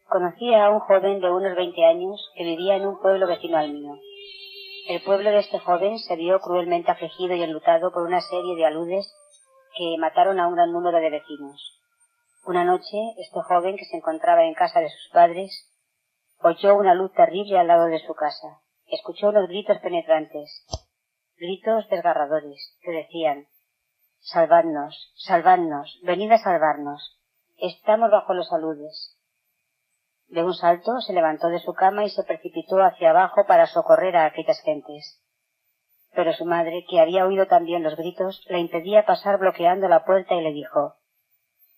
Conocía a un joven de unos 20 años que vivía en un pueblo vecino al mío. El pueblo de este joven se vio cruelmente afligido y enlutado por una serie de aludes que mataron a un gran número de vecinos. Una noche, este joven, que se encontraba en casa de sus padres, oyó una luz terrible al lado de su casa. Escuchó unos gritos penetrantes, gritos desgarradores, que decían: «Salvadnos, salvadnos, venid a salvarnos, estamos bajo los aludes». De un salto se levantó de su cama y se precipitó hacia abajo para socorrer a aquellas gentes. Pero su madre, que había oído también los gritos, le impedía pasar bloqueando la puerta y le dijo: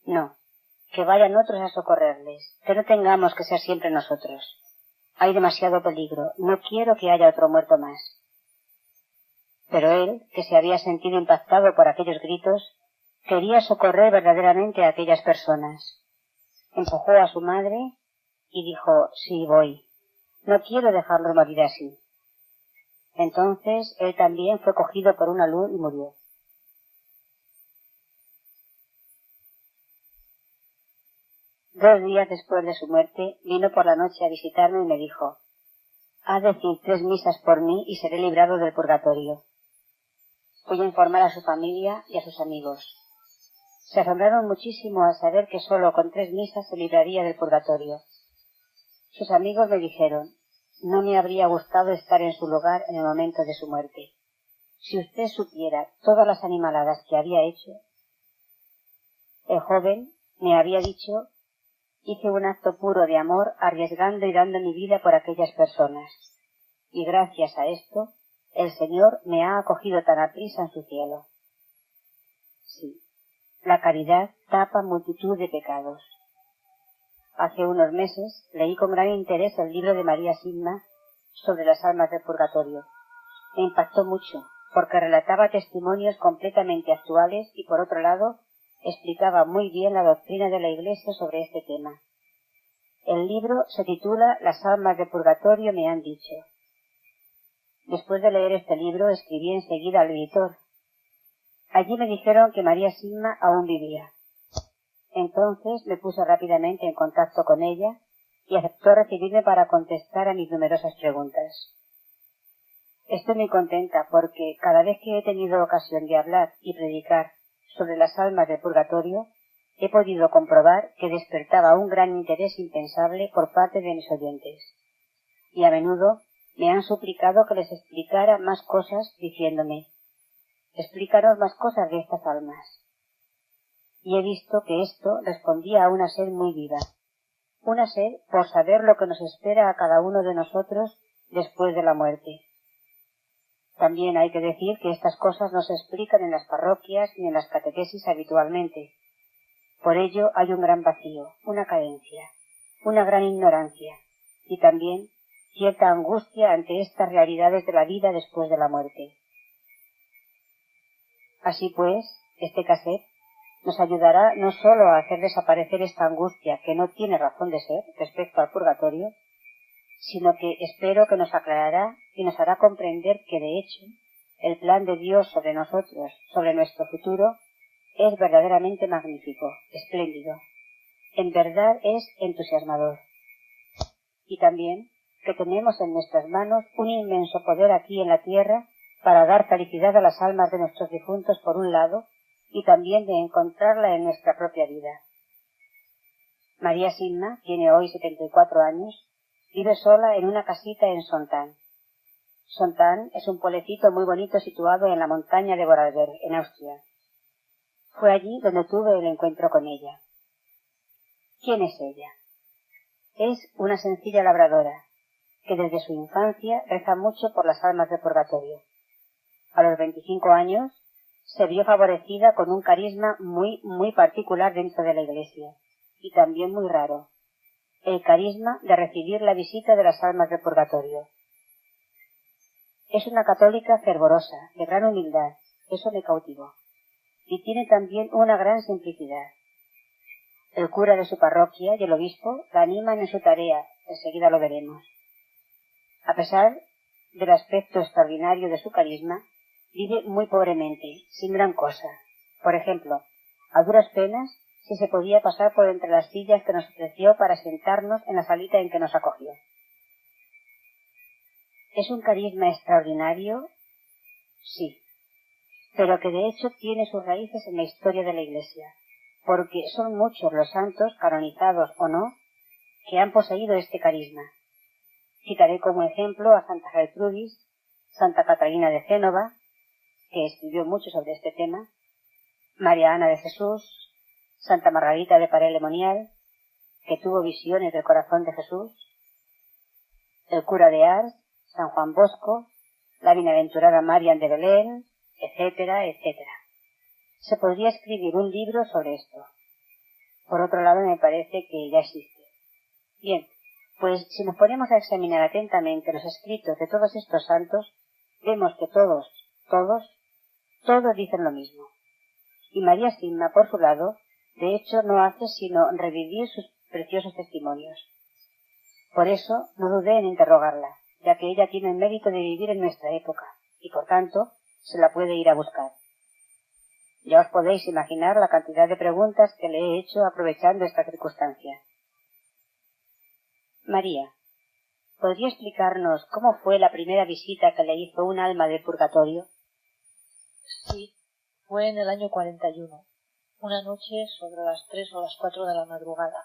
«No, que vayan otros a socorrerles, que no tengamos que ser siempre nosotros. Hay demasiado peligro, no quiero que haya otro muerto más». Pero él, que se había sentido impactado por aquellos gritos, quería socorrer verdaderamente a aquellas personas. Empujó a su madre y dijo: «Sí, voy. No quiero dejarlo morir así». Entonces él también fue cogido por una luz y murió. Dos días después de su muerte, vino por la noche a visitarme y me dijo: «Haz decir 3 misas por mí y seré librado del purgatorio». Fui a informar a su familia y a sus amigos. Se asombraron muchísimo al saber que solo con 3 misas se libraría del purgatorio. Sus amigos me dijeron: «No me habría gustado estar en su lugar en el momento de su muerte. Si usted supiera todas las animaladas que había hecho». El joven me había dicho: «Hice un acto puro de amor, arriesgando y dando mi vida por aquellas personas. Y gracias a esto, el Señor me ha acogido tan aprisa en su cielo». Sí, la caridad tapa multitud de pecados. Hace unos meses leí con gran interés el libro de María Signa sobre las almas del purgatorio. Me impactó mucho, porque relataba testimonios completamente actuales y, por otro lado, explicaba muy bien la doctrina de la Iglesia sobre este tema. El libro se titula «Las almas del purgatorio me han dicho». Después de leer este libro, escribí enseguida al editor. Allí me dijeron que María Signa aún vivía. Entonces me puse rápidamente en contacto con ella y aceptó recibirme para contestar a mis numerosas preguntas. Estoy muy contenta porque cada vez que he tenido ocasión de hablar y predicar sobre las almas del purgatorio, he podido comprobar que despertaba un gran interés impensable por parte de mis oyentes. Y a menudo me han suplicado que les explicara más cosas diciéndome: «Explícanos más cosas de estas almas». Y he visto que esto respondía a una sed muy viva, una sed por saber lo que nos espera a cada uno de nosotros después de la muerte. También hay que decir que estas cosas no se explican en las parroquias ni en las catequesis habitualmente. Por ello hay un gran vacío, una carencia, una gran ignorancia y también cierta angustia ante estas realidades de la vida después de la muerte. Así pues, este cassette nos ayudará no sólo a hacer desaparecer esta angustia que no tiene razón de ser respecto al purgatorio, sino que espero que nos aclarará y nos hará comprender que, de hecho, el plan de Dios sobre nosotros, sobre nuestro futuro, es verdaderamente magnífico, espléndido. En verdad es entusiasmador. Y también que tenemos en nuestras manos un inmenso poder aquí en la tierra para dar felicidad a las almas de nuestros difuntos por un lado, y también de encontrarla en nuestra propia vida. María Signa tiene hoy 74 años, vive sola en una casita en Sontán. Sontán es un pueblecito muy bonito situado en la montaña de Vorarlberg, en Austria. Fue allí donde tuve el encuentro con ella. ¿Quién es ella? Es una sencilla labradora, que desde su infancia reza mucho por las almas del purgatorio. A los 25 años se vio favorecida con un carisma muy particular dentro de la Iglesia, y también muy raro, el carisma de recibir la visita de las almas del purgatorio. Es una católica fervorosa, de gran humildad, eso me cautivó, y tiene también una gran simplicidad. El cura de su parroquia y el obispo la animan en su tarea, enseguida lo veremos. A pesar del aspecto extraordinario de su carisma, vive muy pobremente, sin gran cosa. Por ejemplo, a duras penas si se podía pasar por entre las sillas que nos ofreció para sentarnos en la salita en que nos acogió. ¿Es un carisma extraordinario? Sí, pero que de hecho tiene sus raíces en la historia de la Iglesia, porque son muchos los santos, canonizados o no, que han poseído este carisma. Citaré como ejemplo a Santa Gertrudis, Santa Catalina de Génova, que escribió mucho sobre este tema, María Ana de Jesús, Santa Margarita de Paray-le-Monial, que tuvo visiones del corazón de Jesús, el cura de Ars, San Juan Bosco, la bienaventurada Marian de Belén, etcétera, etcétera. Se podría escribir un libro sobre esto. Por otro lado, me parece que ya existe. Bien, pues si nos ponemos a examinar atentamente los escritos de todos estos santos, vemos que todos dicen lo mismo. Y María Sigma, por su lado, de hecho no hace sino revivir sus preciosos testimonios. Por eso no dudé en interrogarla, ya que ella tiene el mérito de vivir en nuestra época, y por tanto se la puede ir a buscar. Ya os podéis imaginar la cantidad de preguntas que le he hecho aprovechando esta circunstancia. María, ¿podría explicarnos cómo fue la primera visita que le hizo un alma del purgatorio? Sí, fue en el año 41, una noche sobre las 3 o las 4 de la madrugada.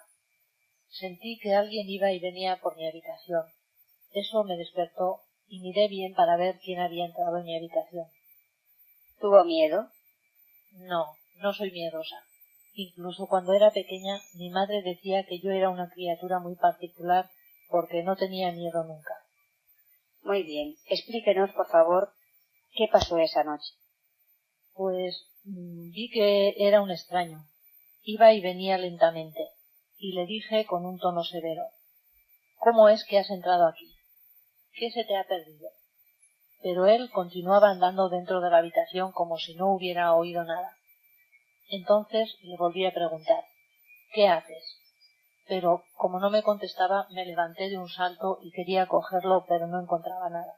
Sentí que alguien iba y venía por mi habitación. Eso me despertó y miré bien para ver quién había entrado en mi habitación. ¿Tuvo miedo? No, no soy miedosa. Incluso cuando era pequeña, mi madre decía que yo era una criatura muy particular porque no tenía miedo nunca. Muy bien, explíquenos, por favor, qué pasó esa noche. Pues vi que era un extraño. Iba y venía lentamente, y le dije con un tono severo: ¿Cómo es que has entrado aquí? ¿Qué se te ha perdido? Pero él continuaba andando dentro de la habitación como si no hubiera oído nada. Entonces le volví a preguntar: ¿qué haces? Pero como no me contestaba, me levanté de un salto y quería cogerlo, pero no encontraba nada.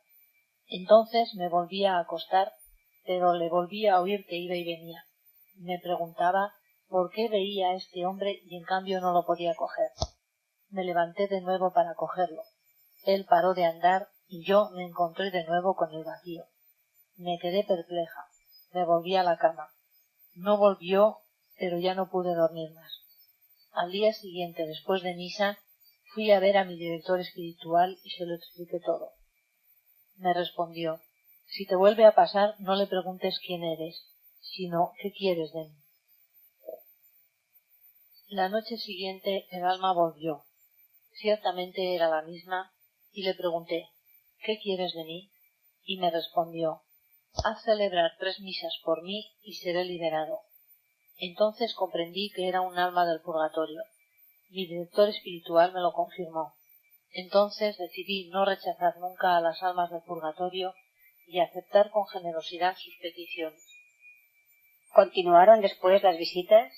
Entonces me volví a acostar, pero le volví a oír que iba y venía. Me preguntaba por qué veía a este hombre y en cambio no lo podía coger. Me levanté de nuevo para cogerlo. Él paró de andar y yo me encontré de nuevo con el vacío. Me quedé perpleja. Me volví a la cama. No volvió, pero ya no pude dormir más. Al día siguiente, después de misa, fui a ver a mi director espiritual y se lo expliqué todo. Me respondió: si te vuelve a pasar, no le preguntes quién eres, sino qué quieres de mí. La noche siguiente el alma volvió. Ciertamente era la misma, y le pregunté: ¿qué quieres de mí? Y me respondió: haz celebrar 3 misas por mí y seré liberado. Entonces comprendí que era un alma del purgatorio. Mi director espiritual me lo confirmó. Entonces decidí no rechazar nunca a las almas del purgatorio y aceptar con generosidad sus peticiones. ¿Continuaron después las visitas?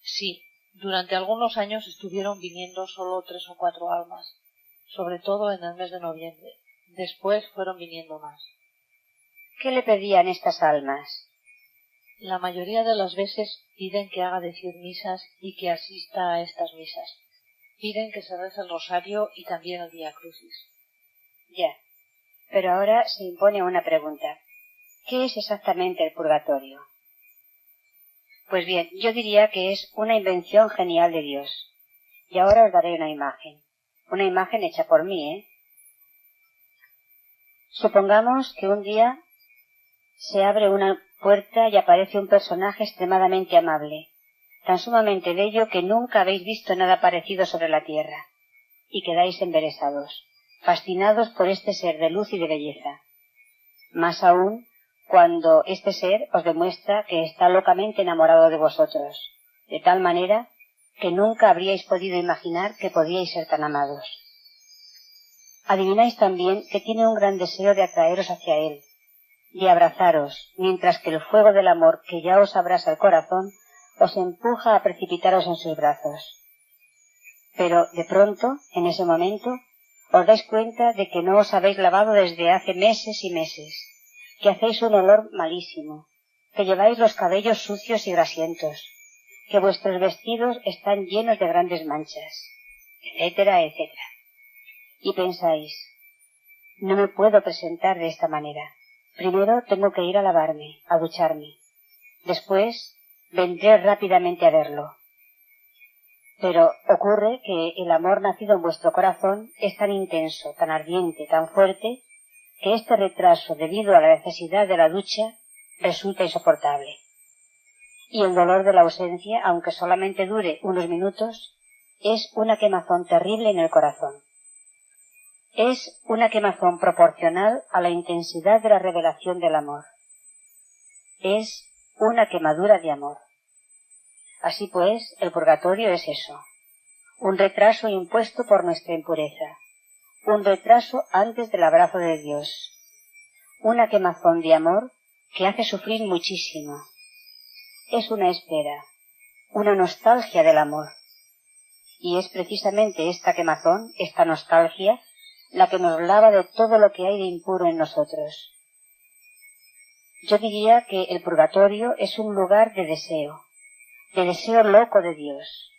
Sí, durante algunos años estuvieron viniendo solo 3 o 4 almas, sobre todo en el mes de noviembre. Después fueron viniendo más. ¿Qué le pedían estas almas? La mayoría de las veces piden que haga decir misas y que asista a estas misas. Piden que se rece el rosario y también el Vía Crucis. Ya, pero ahora se impone una pregunta. ¿Qué es exactamente el purgatorio? Pues bien, yo diría que es una invención genial de Dios. Y ahora os daré una imagen hecha por mí, Supongamos que un día se abre una puerta y aparece un personaje extremadamente amable, tan sumamente bello que nunca habéis visto nada parecido sobre la tierra, y quedáis embelesados, fascinados por este ser de luz y de belleza. Más aún cuando este ser os demuestra que está locamente enamorado de vosotros, de tal manera que nunca habríais podido imaginar que podíais ser tan amados. Adivináis también que tiene un gran deseo de atraeros hacia él, de abrazaros, mientras que el fuego del amor que ya os abrasa el corazón os empuja a precipitaros en sus brazos. Pero, de pronto, en ese momento, os dais cuenta de que no os habéis lavado desde hace meses y meses, que hacéis un olor malísimo, que lleváis los cabellos sucios y grasientos, que vuestros vestidos están llenos de grandes manchas, etcétera, etcétera. Y pensáis, no me puedo presentar de esta manera. Primero tengo que ir a lavarme, a ducharme. Después vendré rápidamente a verlo. Pero ocurre que el amor nacido en vuestro corazón es tan intenso, tan ardiente, tan fuerte, que este retraso debido a la necesidad de la ducha resulta insoportable. Y el dolor de la ausencia, aunque solamente dure unos minutos, es una quemazón terrible en el corazón. Es una quemazón proporcional a la intensidad de la revelación del amor. Es una quemadura de amor. Así pues, el purgatorio es eso, un retraso impuesto por nuestra impureza, un retraso antes del abrazo de Dios, una quemazón de amor que hace sufrir muchísimo. Es una espera, una nostalgia del amor. Y es precisamente esta quemazón, esta nostalgia, la que nos lava de todo lo que hay de impuro en nosotros. Yo diría que el purgatorio es un lugar de deseo loco de Dios,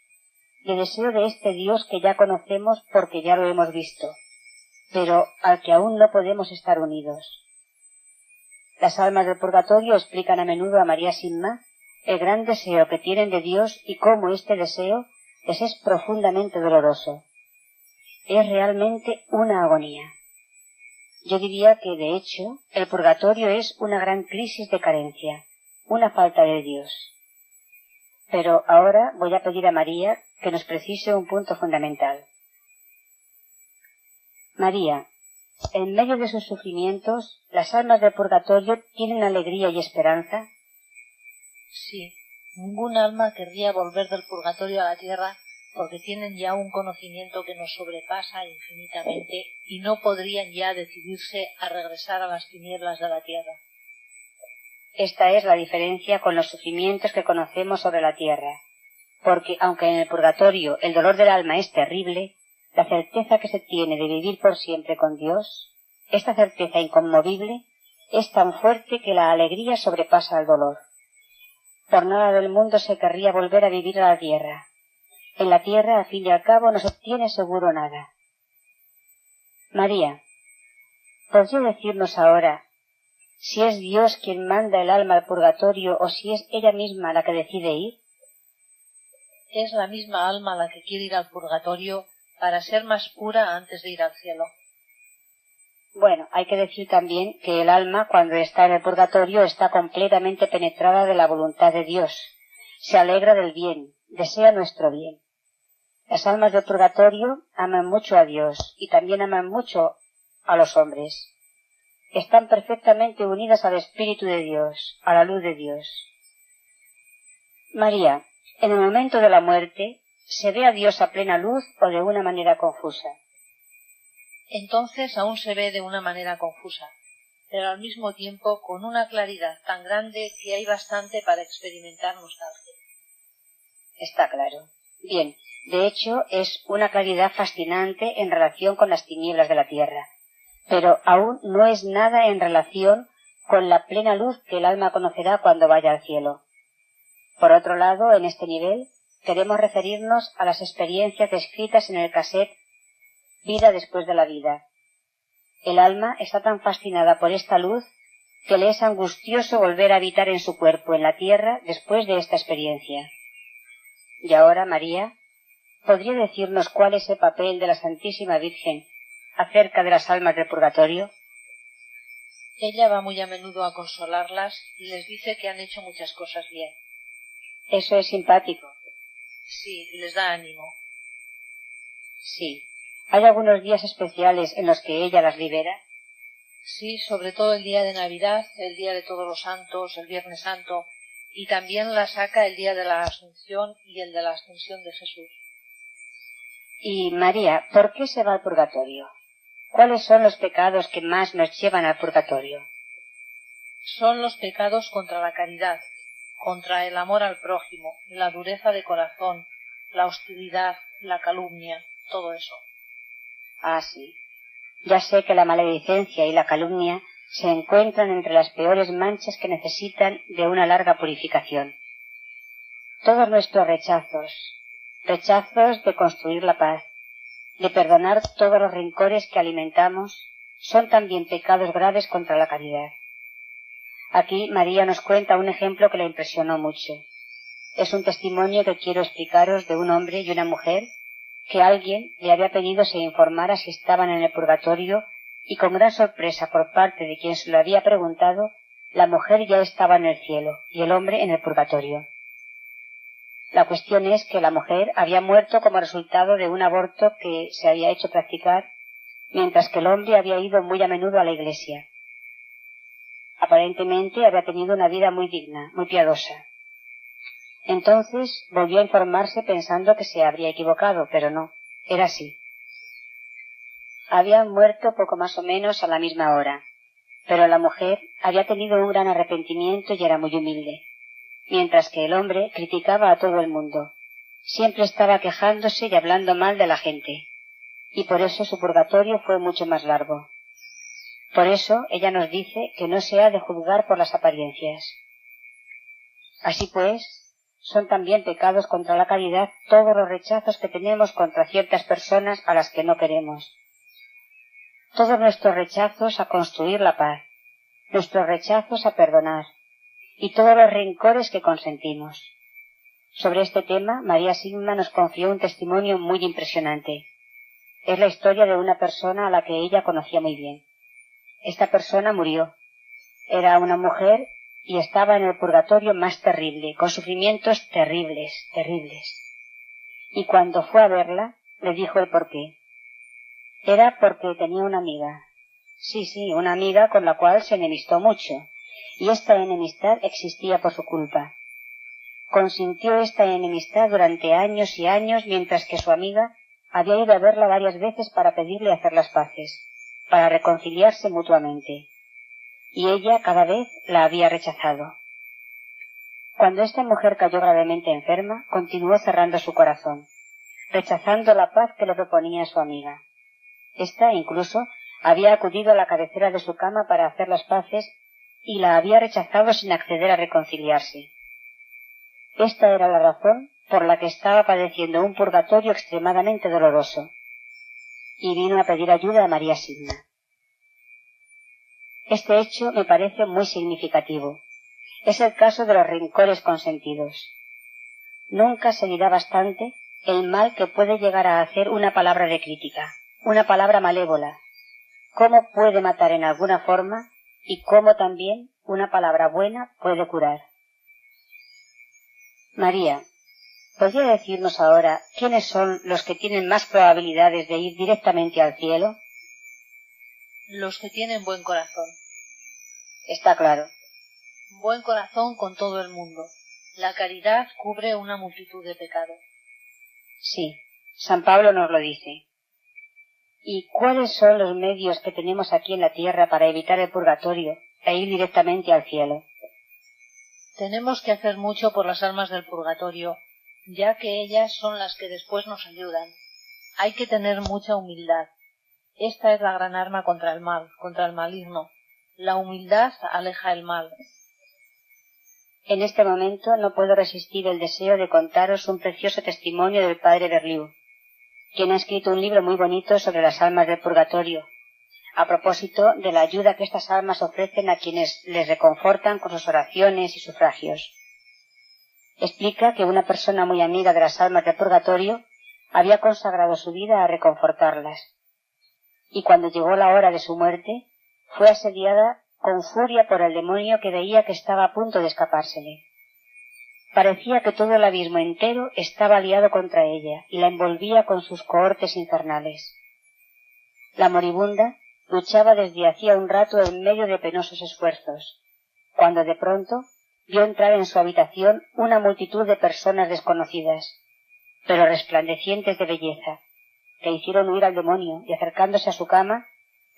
de deseo de este Dios que ya conocemos porque ya lo hemos visto, pero al que aún no podemos estar unidos. Las almas del purgatorio explican a menudo a María Sinma el gran deseo que tienen de Dios y cómo este deseo les es profundamente doloroso. Es realmente una agonía. Yo diría que, de hecho, el purgatorio es una gran crisis de carencia, una falta de Dios. Pero ahora voy a pedir a María que nos precise un punto fundamental. María, en medio de sus sufrimientos, ¿las almas del purgatorio tienen alegría y esperanza? Sí, ningún alma querría volver del purgatorio a la tierra porque tienen ya un conocimiento que nos sobrepasa infinitamente y no podrían ya decidirse a regresar a las tinieblas de la tierra. Esta es la diferencia con los sufrimientos que conocemos sobre la tierra, porque aunque en el purgatorio el dolor del alma es terrible, la certeza que se tiene de vivir por siempre con Dios, esta certeza inconmovible, es tan fuerte que la alegría sobrepasa al dolor. Por nada del mundo se querría volver a vivir a la tierra. En la tierra, al fin y al cabo, no se obtiene seguro nada. María, ¿podría decirnos ahora si es Dios quien manda el alma al purgatorio o si es ella misma la que decide ir? Es la misma alma la que quiere ir al purgatorio para ser más pura antes de ir al cielo. Bueno, hay que decir también que el alma, cuando está en el purgatorio, está completamente penetrada de la voluntad de Dios. Se alegra del bien, desea nuestro bien. Las almas del purgatorio aman mucho a Dios y también aman mucho a los hombres. Están perfectamente unidas al Espíritu de Dios, a la luz de Dios. María, en el momento de la muerte, ¿se ve a Dios a plena luz o de una manera confusa? Entonces aún se ve de una manera confusa, pero al mismo tiempo con una claridad tan grande que hay bastante para experimentar nostalgia. Está claro. Bien, de hecho es una claridad fascinante en relación con las tinieblas de la tierra, pero aún no es nada en relación con la plena luz que el alma conocerá cuando vaya al cielo. Por otro lado, en este nivel, queremos referirnos a las experiencias descritas en el cassette Vida después de la vida. El alma está tan fascinada por esta luz que le es angustioso volver a habitar en su cuerpo en la tierra después de esta experiencia. Y ahora, María, ¿podría decirnos cuál es el papel de la Santísima Virgen acerca de las almas del purgatorio? Ella va muy a menudo a consolarlas y les dice que han hecho muchas cosas bien. Eso es simpático. Sí, les da ánimo. Sí. ¿Hay algunos días especiales en los que ella las libera? Sí, sobre todo el día de Navidad, el día de Todos los Santos, el Viernes Santo, y también la saca el día de la Asunción y el de la Ascensión de Jesús. Y María, ¿por qué se va al purgatorio? ¿Cuáles son los pecados que más nos llevan al purgatorio? Son los pecados contra la caridad, contra el amor al prójimo, la dureza de corazón, la hostilidad, la calumnia, todo eso. Ah, sí. Ya sé que la maledicencia y la calumnia se encuentran entre las peores manchas que necesitan de una larga purificación. todos nuestros rechazos de construir la paz, de perdonar todos los rencores que alimentamos, son también pecados graves contra la caridad. Aquí María nos cuenta un ejemplo que la impresionó mucho. Es un testimonio que quiero explicaros de un hombre y una mujer que alguien le había pedido se informara si estaban en el purgatorio, y con gran sorpresa por parte de quien se lo había preguntado, la mujer ya estaba en el cielo y el hombre en el purgatorio. La cuestión es que la mujer había muerto como resultado de un aborto que se había hecho practicar, mientras que el hombre había ido muy a menudo a la iglesia. Aparentemente había tenido una vida muy digna, muy piadosa. Entonces volvió a informarse pensando que se habría equivocado, pero no, era así. Habían muerto poco más o menos a la misma hora, pero la mujer había tenido un gran arrepentimiento y era muy humilde, mientras que el hombre criticaba a todo el mundo. Siempre estaba quejándose y hablando mal de la gente, y por eso su purgatorio fue mucho más largo. Por eso ella nos dice que no se ha de juzgar por las apariencias. Así pues, son también pecados contra la caridad todos los rechazos que tenemos contra ciertas personas a las que no queremos. Todos nuestros rechazos a construir la paz, nuestros rechazos a perdonar, y todos los rencores que consentimos. Sobre este tema, María Sigma nos confió un testimonio muy impresionante. Es la historia de una persona a la que ella conocía muy bien. Esta persona murió. Era una mujer y estaba en el purgatorio más terrible, con sufrimientos terribles. Y cuando fue a verla, le dijo el porqué. Era porque tenía una amiga. Sí, una amiga con la cual se enemistó mucho, y esta enemistad existía por su culpa. Consintió esta enemistad durante años y años, mientras que su amiga había ido a verla varias veces para pedirle hacer las paces, para reconciliarse mutuamente, y ella cada vez la había rechazado. Cuando esta mujer cayó gravemente enferma, continuó cerrando su corazón, rechazando la paz que le proponía su amiga. Esta incluso había acudido a la cabecera de su cama para hacer las paces y la había rechazado sin acceder a reconciliarse. Esta era la razón por la que estaba padeciendo un purgatorio extremadamente doloroso, y vino a pedir ayuda a María Sigma. Este hecho me parece muy significativo. Es el caso de los rencores consentidos. Nunca se dirá bastante el mal que puede llegar a hacer una palabra de crítica, una palabra malévola, cómo puede matar en alguna forma y cómo también una palabra buena puede curar. María, ¿podría decirnos ahora quiénes son los que tienen más probabilidades de ir directamente al cielo? Los que tienen buen corazón. Está claro. Buen corazón con todo el mundo. La caridad cubre una multitud de pecados. Sí, San Pablo nos lo dice. ¿Y cuáles son los medios que tenemos aquí en la tierra para evitar el purgatorio e ir directamente al cielo? Tenemos que hacer mucho por las almas del purgatorio, ya que ellas son las que después nos ayudan. Hay que tener mucha humildad. Esta es la gran arma contra el mal, contra el maligno. La humildad aleja el mal. En este momento no puedo resistir el deseo de contaros un precioso testimonio del padre Berliu, quien ha escrito un libro muy bonito sobre las almas del purgatorio, a propósito de la ayuda que estas almas ofrecen a quienes les reconfortan con sus oraciones y sufragios. Explica que una persona muy amiga de las almas del purgatorio había consagrado su vida a reconfortarlas, y cuando llegó la hora de su muerte, fue asediada con furia por el demonio que veía que estaba a punto de escapársele. Parecía que todo el abismo entero estaba aliado contra ella y la envolvía con sus cohortes infernales. La moribunda luchaba desde hacía un rato en medio de penosos esfuerzos, cuando de pronto vio entrar en su habitación una multitud de personas desconocidas, pero resplandecientes de belleza, que hicieron huir al demonio y acercándose a su cama,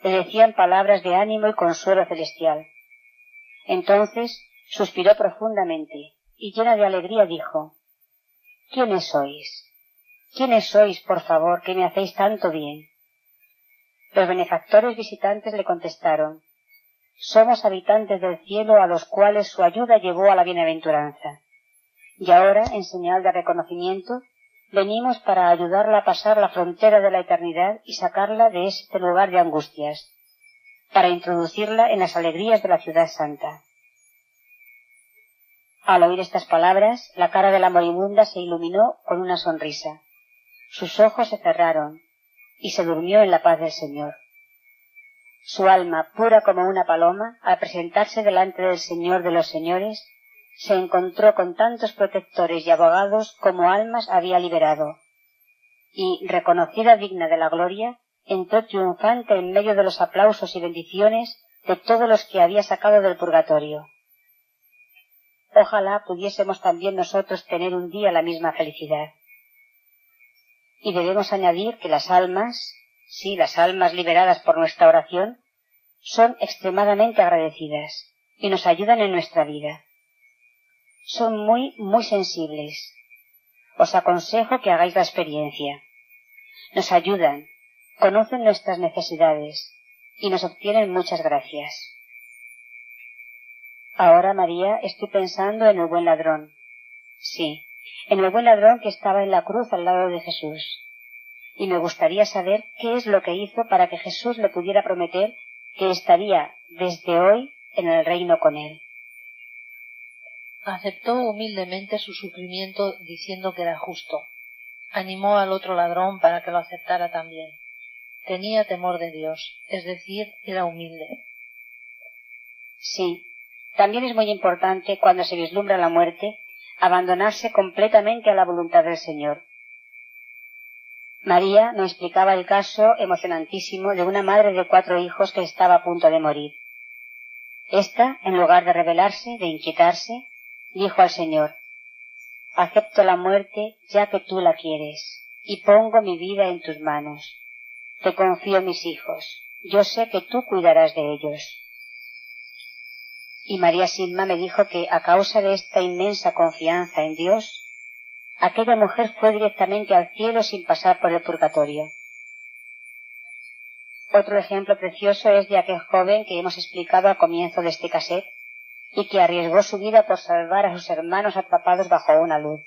le decían palabras de ánimo y consuelo celestial. Entonces suspiró profundamente y llena de alegría dijo: ¿Quiénes sois? ¿Quiénes sois, por favor, que me hacéis tanto bien? Los benefactores visitantes le contestaron: somos habitantes del cielo a los cuales su ayuda llevó a la bienaventuranza, y ahora, en señal de reconocimiento, venimos para ayudarla a pasar la frontera de la eternidad y sacarla de este lugar de angustias, para introducirla en las alegrías de la ciudad santa. Al oír estas palabras, la cara de la moribunda se iluminó con una sonrisa. Sus ojos se cerraron y se durmió en la paz del Señor. Su alma, pura como una paloma, al presentarse delante del Señor de los señores, se encontró con tantos protectores y abogados como almas había liberado, y, reconocida digna de la gloria, entró triunfante en medio de los aplausos y bendiciones de todos los que había sacado del purgatorio. Ojalá pudiésemos también nosotros tener un día la misma felicidad. Y debemos añadir que las almas, sí, las almas liberadas por nuestra oración, son extremadamente agradecidas y nos ayudan en nuestra vida. Son muy sensibles. Os aconsejo que hagáis la experiencia. Nos ayudan, conocen nuestras necesidades y nos obtienen muchas gracias. Ahora, María, estoy pensando en el buen ladrón. Sí, en el buen ladrón que estaba en la cruz al lado de Jesús. Y me gustaría saber qué es lo que hizo para que Jesús le pudiera prometer que estaría desde hoy en el reino con él. Aceptó humildemente su sufrimiento diciendo que era justo. Animó al otro ladrón para que lo aceptara también. Tenía temor de Dios, es decir, era humilde. Sí, también es muy importante cuando se vislumbra la muerte abandonarse completamente a la voluntad del Señor. María nos explicaba el caso emocionantísimo de una madre de 4 hijos que estaba a punto de morir. Esta, en lugar de rebelarse, de inquietarse, dijo al Señor: acepto la muerte ya que tú la quieres, y pongo mi vida en tus manos. Te confío mis hijos, yo sé que tú cuidarás de ellos. Y María Sigma me dijo que, a causa de esta inmensa confianza en Dios, aquella mujer fue directamente al cielo sin pasar por el purgatorio. Otro ejemplo precioso es de aquel joven que hemos explicado al comienzo de este cassette y que arriesgó su vida por salvar a sus hermanos atrapados bajo una luz.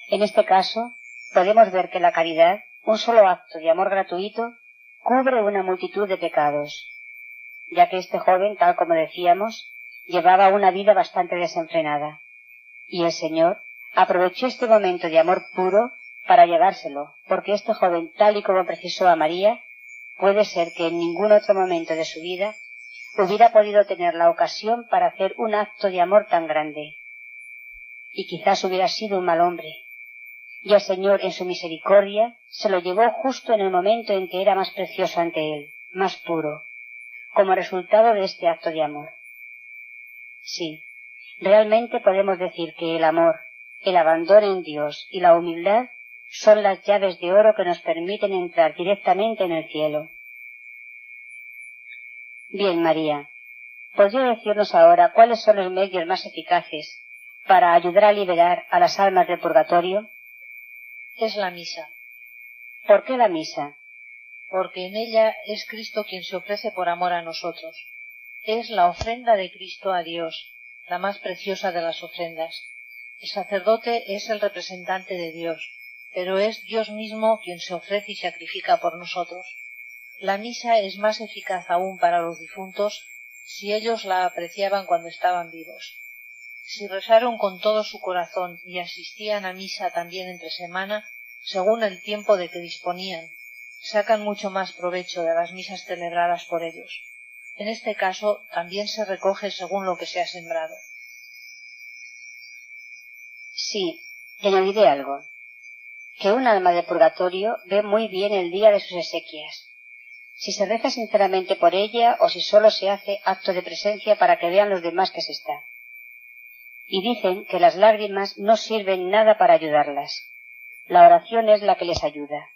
En este caso, podemos ver que la caridad, un solo acto de amor gratuito, cubre una multitud de pecados, ya que este joven, tal como decíamos, llevaba una vida bastante desenfrenada, y el Señor aprovechó este momento de amor puro para llevárselo, porque este joven, tal y como precisó a María, puede ser que en ningún otro momento de su vida hubiera podido tener la ocasión para hacer un acto de amor tan grande, y quizás hubiera sido un mal hombre, y el Señor, en su misericordia, se lo llevó justo en el momento en que era más precioso ante él, más puro, como resultado de este acto de amor. Sí, realmente podemos decir que el amor, el abandono en Dios y la humildad son las llaves de oro que nos permiten entrar directamente en el cielo. Bien, María, ¿podría decirnos ahora cuáles son los medios más eficaces para ayudar a liberar a las almas del purgatorio? Es la misa. ¿Por qué la misa? Porque en ella es Cristo quien se ofrece por amor a nosotros. Es la ofrenda de Cristo a Dios, la más preciosa de las ofrendas. El sacerdote es el representante de Dios, pero es Dios mismo quien se ofrece y sacrifica por nosotros. La misa es más eficaz aún para los difuntos si ellos la apreciaban cuando estaban vivos. Si rezaron con todo su corazón y asistían a misa también entre semana, según el tiempo de que disponían, sacan mucho más provecho de las misas celebradas por ellos. En este caso también se recoge según lo que se ha sembrado. Sí, y añadiré algo, que un alma de purgatorio ve muy bien el día de sus exequias, si se reza sinceramente por ella o si solo se hace acto de presencia para que vean los demás que se está. Y dicen que las lágrimas no sirven nada para ayudarlas. La oración es la que les ayuda.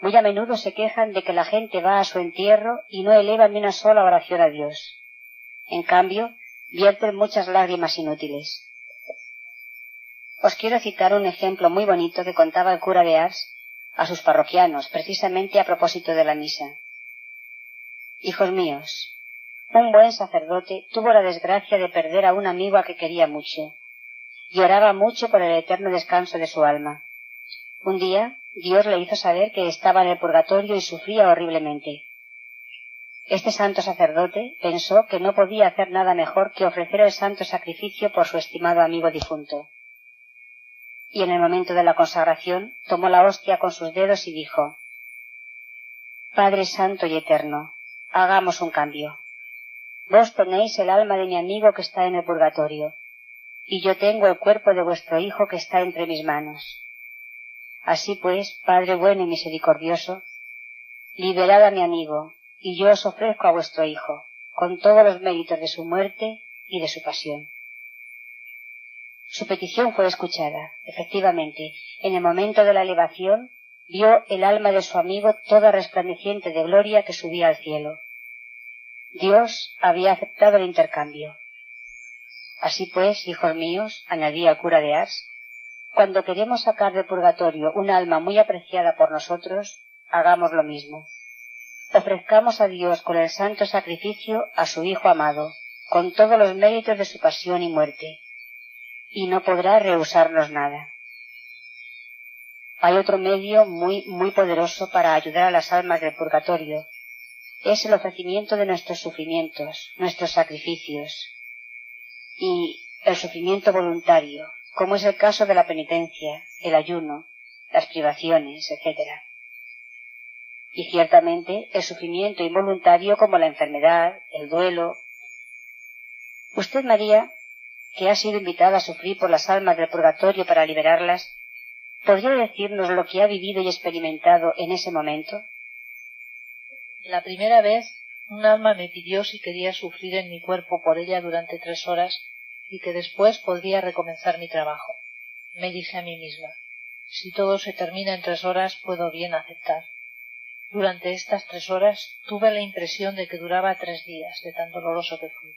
Muy a menudo se quejan de que la gente va a su entierro y no eleva ni una sola oración a Dios. En cambio, vierten muchas lágrimas inútiles. Os quiero citar un ejemplo muy bonito que contaba el cura de Ars a sus parroquianos, precisamente a propósito de la misa. Hijos míos, un buen sacerdote tuvo la desgracia de perder a un amigo a que quería mucho, y oraba mucho por el eterno descanso de su alma. Un día, Dios le hizo saber que estaba en el purgatorio y sufría horriblemente. Este santo sacerdote pensó que no podía hacer nada mejor que ofrecer el santo sacrificio por su estimado amigo difunto. Y en el momento de la consagración tomó la hostia con sus dedos y dijo: Padre Santo y Eterno, hagamos un cambio. Vos tenéis el alma de mi amigo que está en el purgatorio, y yo tengo el cuerpo de vuestro Hijo que está entre mis manos. Así pues, Padre bueno y misericordioso, liberad a mi amigo, y yo os ofrezco a vuestro Hijo, con todos los méritos de su muerte y de su pasión. Su petición fue escuchada. Efectivamente, en el momento de la elevación, vio el alma de su amigo toda resplandeciente de gloria que subía al cielo. Dios había aceptado el intercambio. Así pues, hijos míos, añadía el cura de Ars, cuando queremos sacar del purgatorio un alma muy apreciada por nosotros, hagamos lo mismo. Ofrezcamos a Dios con el santo sacrificio a su Hijo amado, con todos los méritos de su pasión y muerte, y no podrá rehusarnos nada. Hay otro medio muy poderoso para ayudar a las almas del purgatorio. Es el ofrecimiento de nuestros sufrimientos, nuestros sacrificios, y el sufrimiento voluntario, como es el caso de la penitencia, el ayuno, las privaciones, etc. Y ciertamente el sufrimiento involuntario como la enfermedad, el duelo. Usted, María, que ha sido invitada a sufrir por las almas del purgatorio para liberarlas, ¿podría decirnos lo que ha vivido y experimentado en ese momento? La primera vez, un alma me pidió si quería sufrir en mi cuerpo por ella durante 3 horas y que después podría recomenzar mi trabajo. Me dije a mí misma: si todo se termina en 3 horas, puedo bien aceptar. Durante estas 3 horas tuve la impresión de que duraba 3 días, de tan doloroso que fue.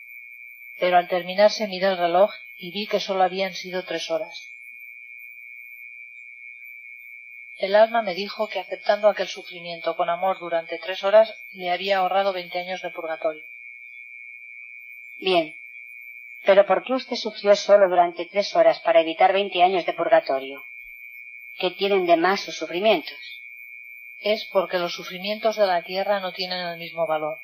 Pero al terminarse miré el reloj y vi que solo habían sido 3 horas. El alma me dijo que aceptando aquel sufrimiento con amor durante 3 horas le había ahorrado 20 años de purgatorio. Bien, pero ¿por qué usted sufrió solo durante 3 horas para evitar 20 años de purgatorio? ¿Qué tienen de más sus sufrimientos? Es porque los sufrimientos de la tierra no tienen el mismo valor.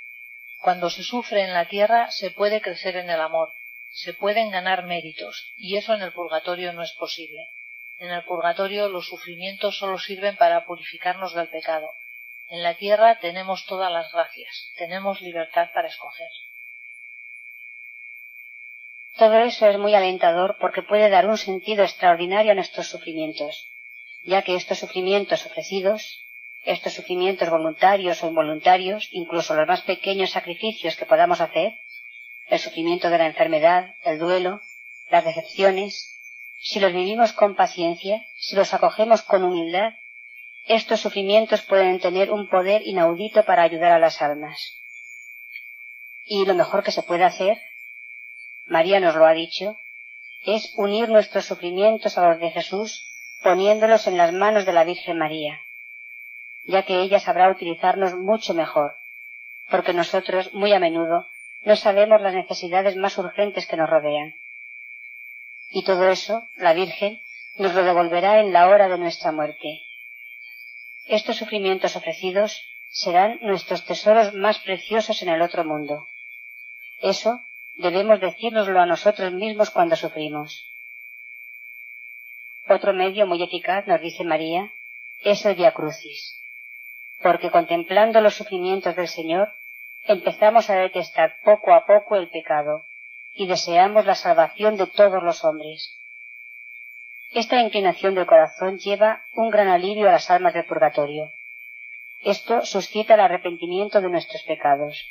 Cuando se sufre en la tierra se puede crecer en el amor, se pueden ganar méritos, y eso en el purgatorio no es posible. En el purgatorio los sufrimientos solo sirven para purificarnos del pecado. En la tierra tenemos todas las gracias, tenemos libertad para escoger. Todo eso es muy alentador porque puede dar un sentido extraordinario a nuestros sufrimientos, ya que estos sufrimientos ofrecidos, estos sufrimientos voluntarios o involuntarios, incluso los más pequeños sacrificios que podamos hacer, el sufrimiento de la enfermedad, el duelo, las decepciones, si los vivimos con paciencia, si los acogemos con humildad, estos sufrimientos pueden tener un poder inaudito para ayudar a las almas. Y lo mejor que se puede hacer, María nos lo ha dicho, es unir nuestros sufrimientos a los de Jesús poniéndolos en las manos de la Virgen María, ya que ella sabrá utilizarnos mucho mejor, porque nosotros muy a menudo no sabemos las necesidades más urgentes que nos rodean. Y todo eso, la Virgen, nos lo devolverá en la hora de nuestra muerte. Estos sufrimientos ofrecidos serán nuestros tesoros más preciosos en el otro mundo. Eso debemos decírnoslo a nosotros mismos cuando sufrimos. Otro medio muy eficaz, nos dice María, es el Vía Crucis, porque contemplando los sufrimientos del Señor, empezamos a detestar poco a poco el pecado y deseamos la salvación de todos los hombres. Esta inclinación del corazón lleva un gran alivio a las almas del purgatorio. Esto suscita el arrepentimiento de nuestros pecados.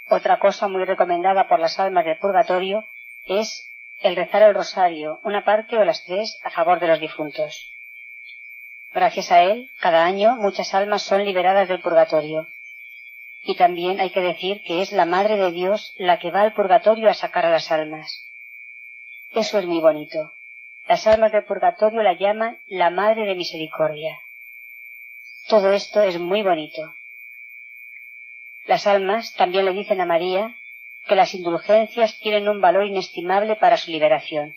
Otra cosa muy recomendada por las almas del purgatorio es el rezar el rosario, una parte o las 3 a favor de los difuntos. Gracias a él, cada año muchas almas son liberadas del purgatorio. Y también hay que decir que es la Madre de Dios la que va al purgatorio a sacar a las almas. Eso es muy bonito. Las almas del purgatorio la llaman la Madre de Misericordia. Todo esto es muy bonito. Las almas también le dicen a María que las indulgencias tienen un valor inestimable para su liberación.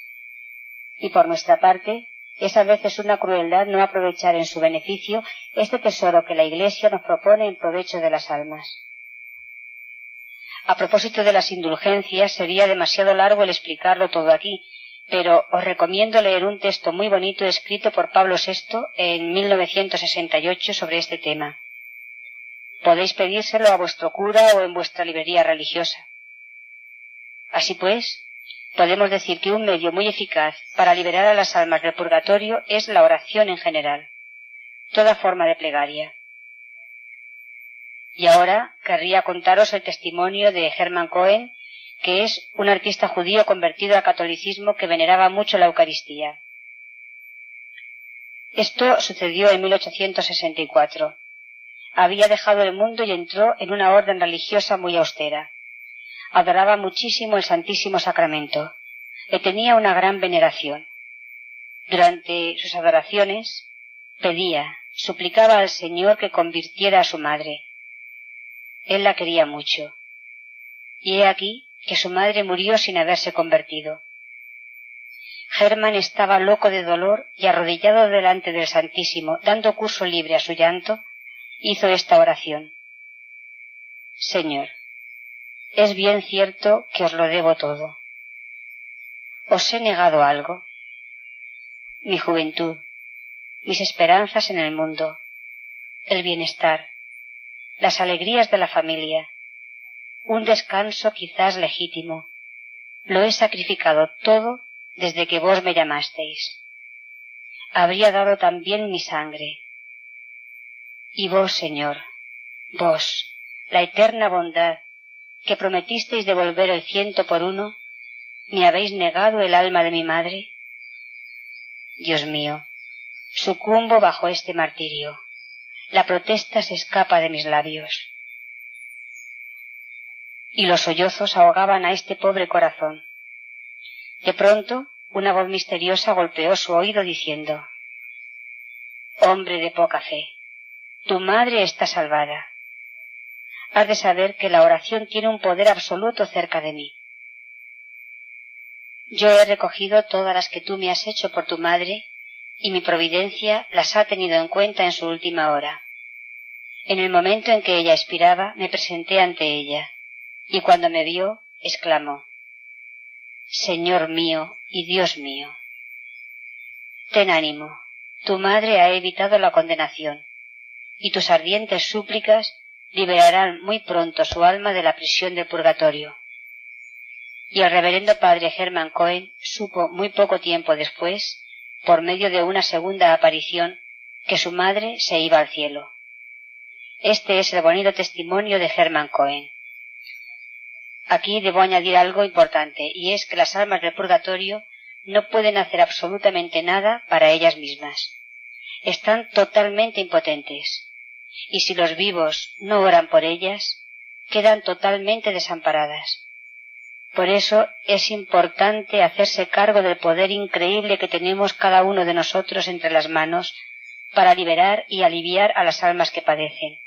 Y por nuestra parte, es a veces una crueldad no aprovechar en su beneficio este tesoro que la Iglesia nos propone en provecho de las almas. A propósito de las indulgencias, sería demasiado largo el explicarlo todo aquí, pero os recomiendo leer un texto muy bonito escrito por Pablo VI en 1968 sobre este tema. Podéis pedírselo a vuestro cura o en vuestra librería religiosa. Así pues, podemos decir que un medio muy eficaz para liberar a las almas del purgatorio es la oración en general, toda forma de plegaria. Y ahora querría contaros el testimonio de Hermann Cohen, que es un artista judío convertido al catolicismo que veneraba mucho la Eucaristía. Esto sucedió en 1864. Había dejado el mundo y entró en una orden religiosa muy austera. Adoraba muchísimo el Santísimo Sacramento. Le tenía una gran veneración. Durante sus adoraciones pedía, suplicaba al Señor que convirtiera a su madre. Él la quería mucho. Y he aquí que su madre murió sin haberse convertido. Hermann estaba loco de dolor y arrodillado delante del Santísimo, dando curso libre a su llanto, hizo esta oración. Señor, es bien cierto que os lo debo todo. ¿Os he negado algo? Mi juventud, mis esperanzas en el mundo, el bienestar, las alegrías de la familia, un descanso quizás legítimo. Lo he sacrificado todo desde que vos me llamasteis. Habría dado también mi sangre. Y vos, Señor, vos, la eterna bondad, que prometisteis devolver el 100 por 1, ¿me habéis negado el alma de mi madre? Dios mío, sucumbo bajo este martirio. La protesta se escapa de mis labios. Y los sollozos ahogaban a este pobre corazón. De pronto, una voz misteriosa golpeó su oído diciendo: Hombre de poca fe, tu madre está salvada. Has de saber que la oración tiene un poder absoluto cerca de mí. Yo he recogido todas las que tú me has hecho por tu madre, y mi providencia las ha tenido en cuenta en su última hora. En el momento en que ella expiraba, me presenté ante ella, y cuando me vio, exclamó: Señor mío y Dios mío. Ten ánimo, tu madre ha evitado la condenación, y tus ardientes súplicas liberarán muy pronto su alma de la prisión del purgatorio. Y el reverendo padre Hermann Cohen supo muy poco tiempo después, por medio de una segunda aparición, que su madre se iba al cielo. Este es el bonito testimonio de Hermann Cohen. Aquí debo añadir algo importante, y es que las almas del purgatorio no pueden hacer absolutamente nada para ellas mismas. Están totalmente impotentes, y si los vivos no oran por ellas, quedan totalmente desamparadas. Por eso es importante hacerse cargo del poder increíble que tenemos cada uno de nosotros entre las manos para liberar y aliviar a las almas que padecen.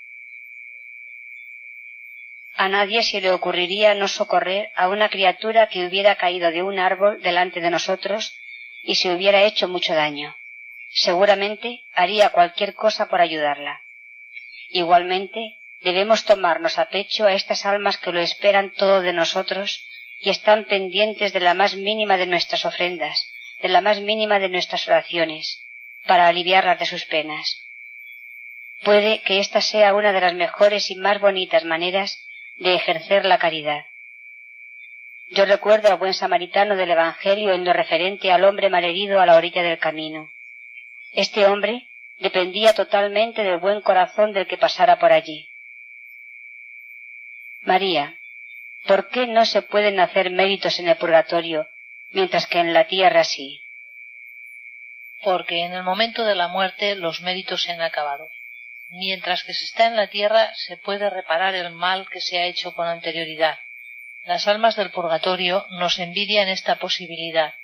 A nadie se le ocurriría no socorrer a una criatura que hubiera caído de un árbol delante de nosotros y se hubiera hecho mucho daño. Seguramente haría cualquier cosa por ayudarla. Igualmente, debemos tomarnos a pecho a estas almas que lo esperan todo de nosotros y están pendientes de la más mínima de nuestras ofrendas, de la más mínima de nuestras oraciones, para aliviarlas de sus penas. Puede que esta sea una de las mejores y más bonitas maneras de ejercer la caridad. Yo recuerdo al buen samaritano del Evangelio en lo referente al hombre malherido a la orilla del camino. Este hombre dependía totalmente del buen corazón del que pasara por allí. María, ¿por qué no se pueden hacer méritos en el purgatorio, mientras que en la tierra sí? Porque en el momento de la muerte los méritos se han acabado. Mientras que se está en la tierra se puede reparar el mal que se ha hecho con anterioridad. Las almas del purgatorio nos envidian esta posibilidad.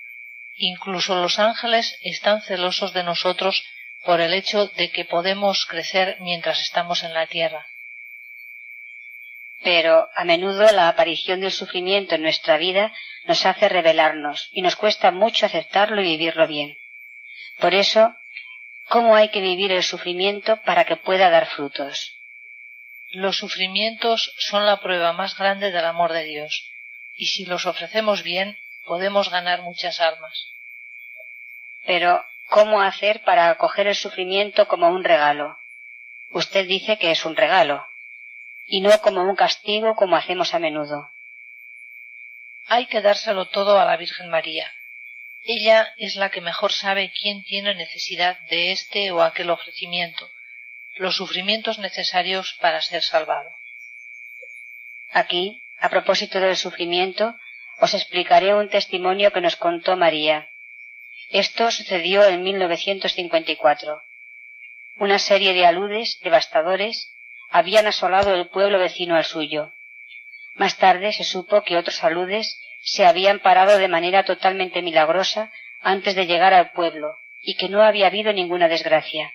Incluso los ángeles están celosos de nosotros por el hecho de que podemos crecer mientras estamos en la tierra. Pero a menudo la aparición del sufrimiento en nuestra vida nos hace rebelarnos y nos cuesta mucho aceptarlo y vivirlo bien. Por eso, ¿cómo hay que vivir el sufrimiento para que pueda dar frutos? Los sufrimientos son la prueba más grande del amor de Dios, y si los ofrecemos bien, podemos ganar muchas almas. Pero, ¿cómo hacer para acoger el sufrimiento como un regalo? Usted dice que es un regalo, y no como un castigo como hacemos a menudo. Hay que dárselo todo a la Virgen María. Ella es la que mejor sabe quién tiene necesidad de este o aquel ofrecimiento, los sufrimientos necesarios para ser salvado. Aquí, a propósito del sufrimiento, os explicaré un testimonio que nos contó María. Esto sucedió en 1954. Una serie de aludes devastadores habían asolado el pueblo vecino al suyo. Más tarde se supo que otros aludes se habían parado de manera totalmente milagrosa antes de llegar al pueblo y que no había habido ninguna desgracia.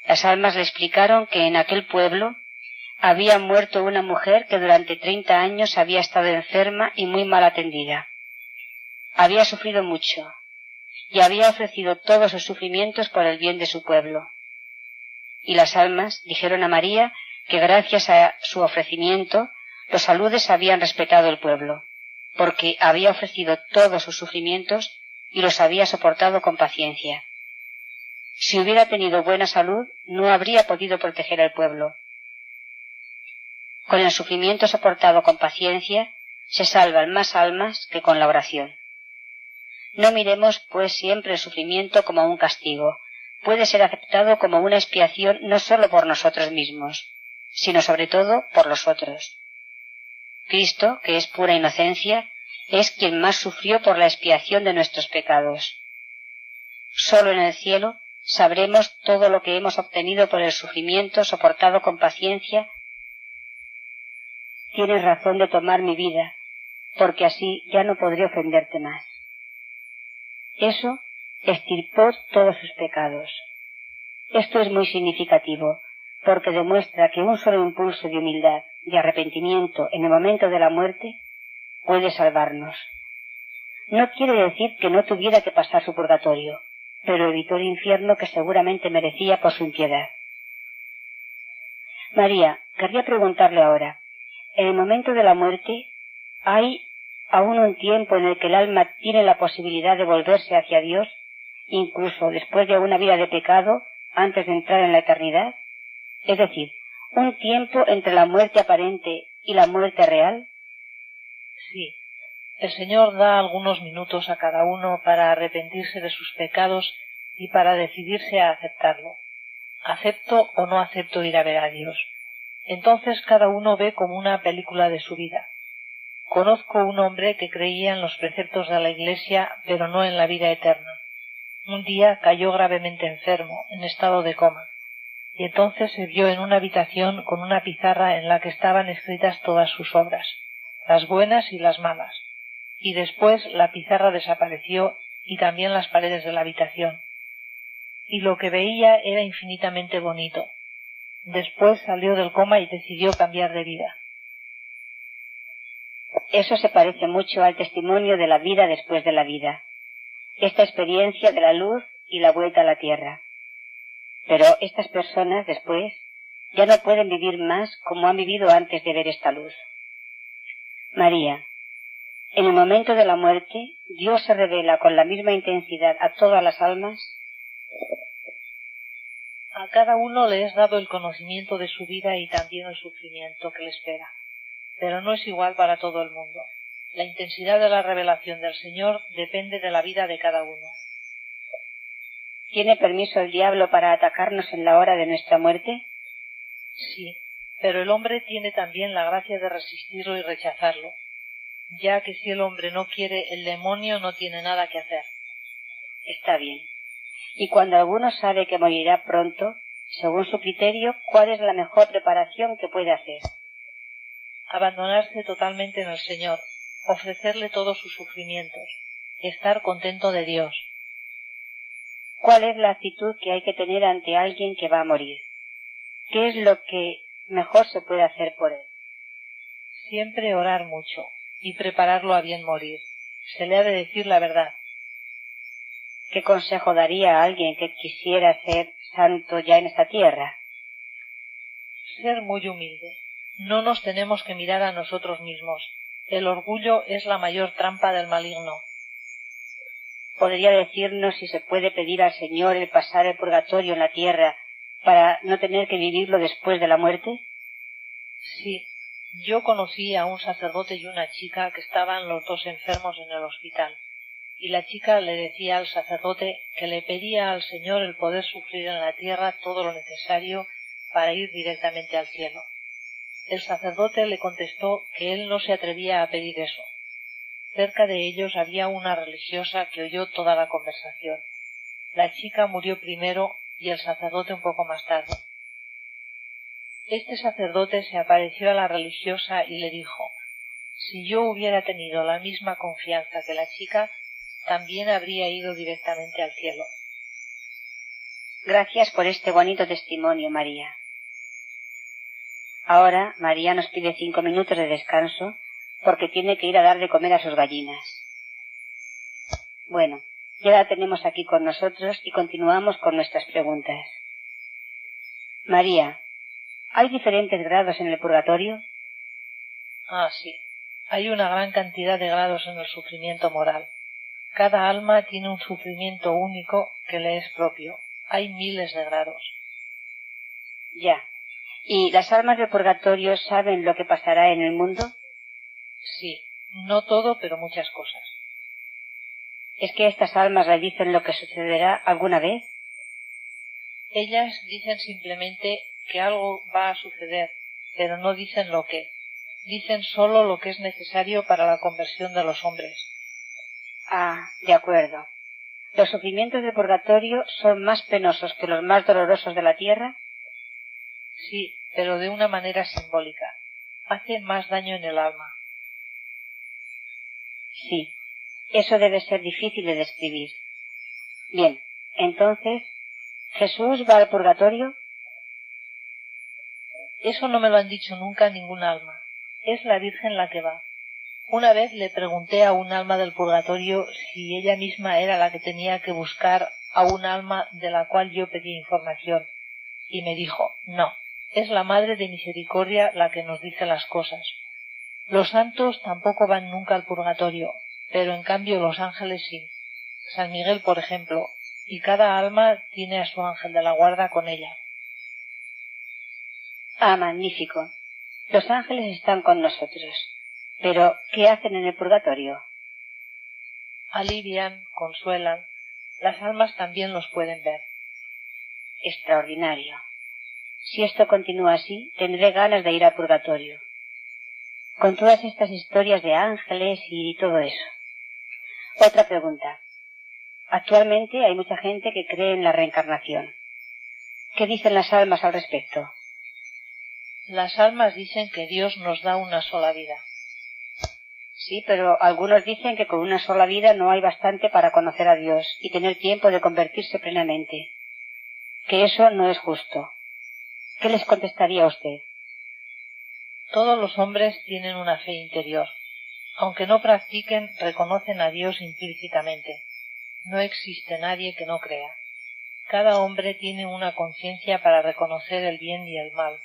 Las almas le explicaron que en aquel pueblo había muerto una mujer que durante 30 años había estado enferma y muy mal atendida. Había sufrido mucho y había ofrecido todos sus sufrimientos por el bien de su pueblo. Y las almas dijeron a María que gracias a su ofrecimiento los aludes habían respetado el pueblo, porque había ofrecido todos sus sufrimientos y los había soportado con paciencia. Si hubiera tenido buena salud, no habría podido proteger al pueblo. Con el sufrimiento soportado con paciencia, se salvan más almas que con la oración. No miremos, pues, siempre el sufrimiento como un castigo. Puede ser aceptado como una expiación no sólo por nosotros mismos, sino sobre todo por los otros. Cristo, que es pura inocencia, es quien más sufrió por la expiación de nuestros pecados. Sólo en el cielo sabremos todo lo que hemos obtenido por el sufrimiento soportado con paciencia. Tienes razón de tomar mi vida, porque así ya no podré ofenderte más. Eso extirpó todos sus pecados. Esto es muy significativo, porque demuestra que un solo impulso de humildad, de arrepentimiento en el momento de la muerte, puede salvarnos. No quiere decir que no tuviera que pasar su purgatorio, pero evitó el infierno que seguramente merecía por su impiedad. María, querría preguntarle ahora, en el momento de la muerte, ¿hay aún un tiempo en el que el alma tiene la posibilidad de volverse hacia Dios, incluso después de una vida de pecado, antes de entrar en la eternidad? Es decir, ¿un tiempo entre la muerte aparente y la muerte real? Sí, el Señor da algunos minutos a cada uno para arrepentirse de sus pecados y para decidirse a aceptarlo. ¿Acepto o no acepto ir a ver a Dios? Entonces cada uno ve como una película de su vida. Conozco un hombre que creía en los preceptos de la Iglesia, pero no en la vida eterna. Un día cayó gravemente enfermo, en estado de coma, y entonces se vio en una habitación con una pizarra en la que estaban escritas todas sus obras, las buenas y las malas, y después la pizarra desapareció y también las paredes de la habitación, y lo que veía era infinitamente bonito. Después salió del coma y decidió cambiar de vida. Eso se parece mucho al testimonio de la vida después de la vida, esta experiencia de la luz y la vuelta a la tierra. Pero estas personas después ya no pueden vivir más como han vivido antes de ver esta luz. María, en el momento de la muerte, ¿Dios se revela con la misma intensidad a todas las almas? A cada uno le es dado el conocimiento de su vida y también el sufrimiento que le espera, pero no es igual para todo el mundo. La intensidad de la revelación del Señor depende de la vida de cada uno. ¿Tiene permiso el diablo para atacarnos en la hora de nuestra muerte? Sí, pero el hombre tiene también la gracia de resistirlo y rechazarlo, ya que si el hombre no quiere, el demonio no tiene nada que hacer. Está bien. Y cuando alguno sabe que morirá pronto, según su criterio, ¿cuál es la mejor preparación que puede hacer? Abandonarse totalmente en el Señor, ofrecerle todos sus sufrimientos, estar contento de Dios. ¿Cuál es la actitud que hay que tener ante alguien que va a morir? ¿Qué es lo que mejor se puede hacer por él? Siempre orar mucho y prepararlo a bien morir. Se le ha de decir la verdad. ¿Qué consejo daría a alguien que quisiera ser santo ya en esta tierra? Ser muy humilde. No nos tenemos que mirar a nosotros mismos. El orgullo es la mayor trampa del maligno. ¿Podría decirnos si se puede pedir al Señor el pasar el purgatorio en la tierra para no tener que vivirlo después de la muerte? Sí. Yo conocí a un sacerdote y una chica que estaban los dos enfermos en el hospital, y la chica le decía al sacerdote que le pedía al Señor el poder sufrir en la tierra todo lo necesario para ir directamente al cielo. El sacerdote le contestó que él no se atrevía a pedir eso. Cerca de ellos había una religiosa que oyó toda la conversación. La chica murió primero y el sacerdote un poco más tarde. Este sacerdote se apareció a la religiosa y le dijo: si yo hubiera tenido la misma confianza que la chica, también habría ido directamente al cielo. Gracias por este bonito testimonio, María. Ahora María nos pide 5 minutos de descanso porque tiene que ir a dar de comer a sus gallinas. Bueno, ya la tenemos aquí con nosotros y continuamos con nuestras preguntas. María, ¿hay diferentes grados en el purgatorio? Ah, sí. Hay una gran cantidad de grados en el sufrimiento moral. Cada alma tiene un sufrimiento único que le es propio. Hay miles de grados. Ya. ¿Y las almas del purgatorio saben lo que pasará en el mundo? Sí. No todo, pero muchas cosas. ¿Es que estas almas le dicen lo que sucederá alguna vez? Ellas dicen simplemente que algo va a suceder, pero no dicen lo que. Dicen solo lo que es necesario para la conversión de los hombres. Ah, de acuerdo. ¿Los sufrimientos del purgatorio son más penosos que los más dolorosos de la tierra? Sí, pero de una manera simbólica. Hacen más daño en el alma. Sí, eso debe ser difícil de describir. Bien, entonces, ¿Jesús va al purgatorio? Eso no me lo han dicho nunca ningún alma. Es la Virgen la que va. Una vez le pregunté a un alma del purgatorio si ella misma era la que tenía que buscar a un alma de la cual yo pedí información, y me dijo: no, es la Madre de Misericordia la que nos dice las cosas. Los santos tampoco van nunca al purgatorio, pero en cambio los ángeles sí. San Miguel, por ejemplo, y cada alma tiene a su ángel de la guarda con ella. Ah, magnífico. Los ángeles están con nosotros. Pero, ¿qué hacen en el purgatorio? Alivian, consuelan. Las almas también los pueden ver. Extraordinario. Si esto continúa así, tendré ganas de ir al purgatorio. Con todas estas historias de ángeles y todo eso. Otra pregunta. Actualmente hay mucha gente que cree en la reencarnación. ¿Qué dicen las almas al respecto? Las almas dicen que Dios nos da una sola vida. Sí, pero algunos dicen que con una sola vida no hay bastante para conocer a Dios y tener tiempo de convertirse plenamente. Que eso no es justo. ¿Qué les contestaría usted? Todos los hombres tienen una fe interior. Aunque no practiquen, reconocen a Dios implícitamente. No existe nadie que no crea. Cada hombre tiene una conciencia para reconocer el bien y el mal,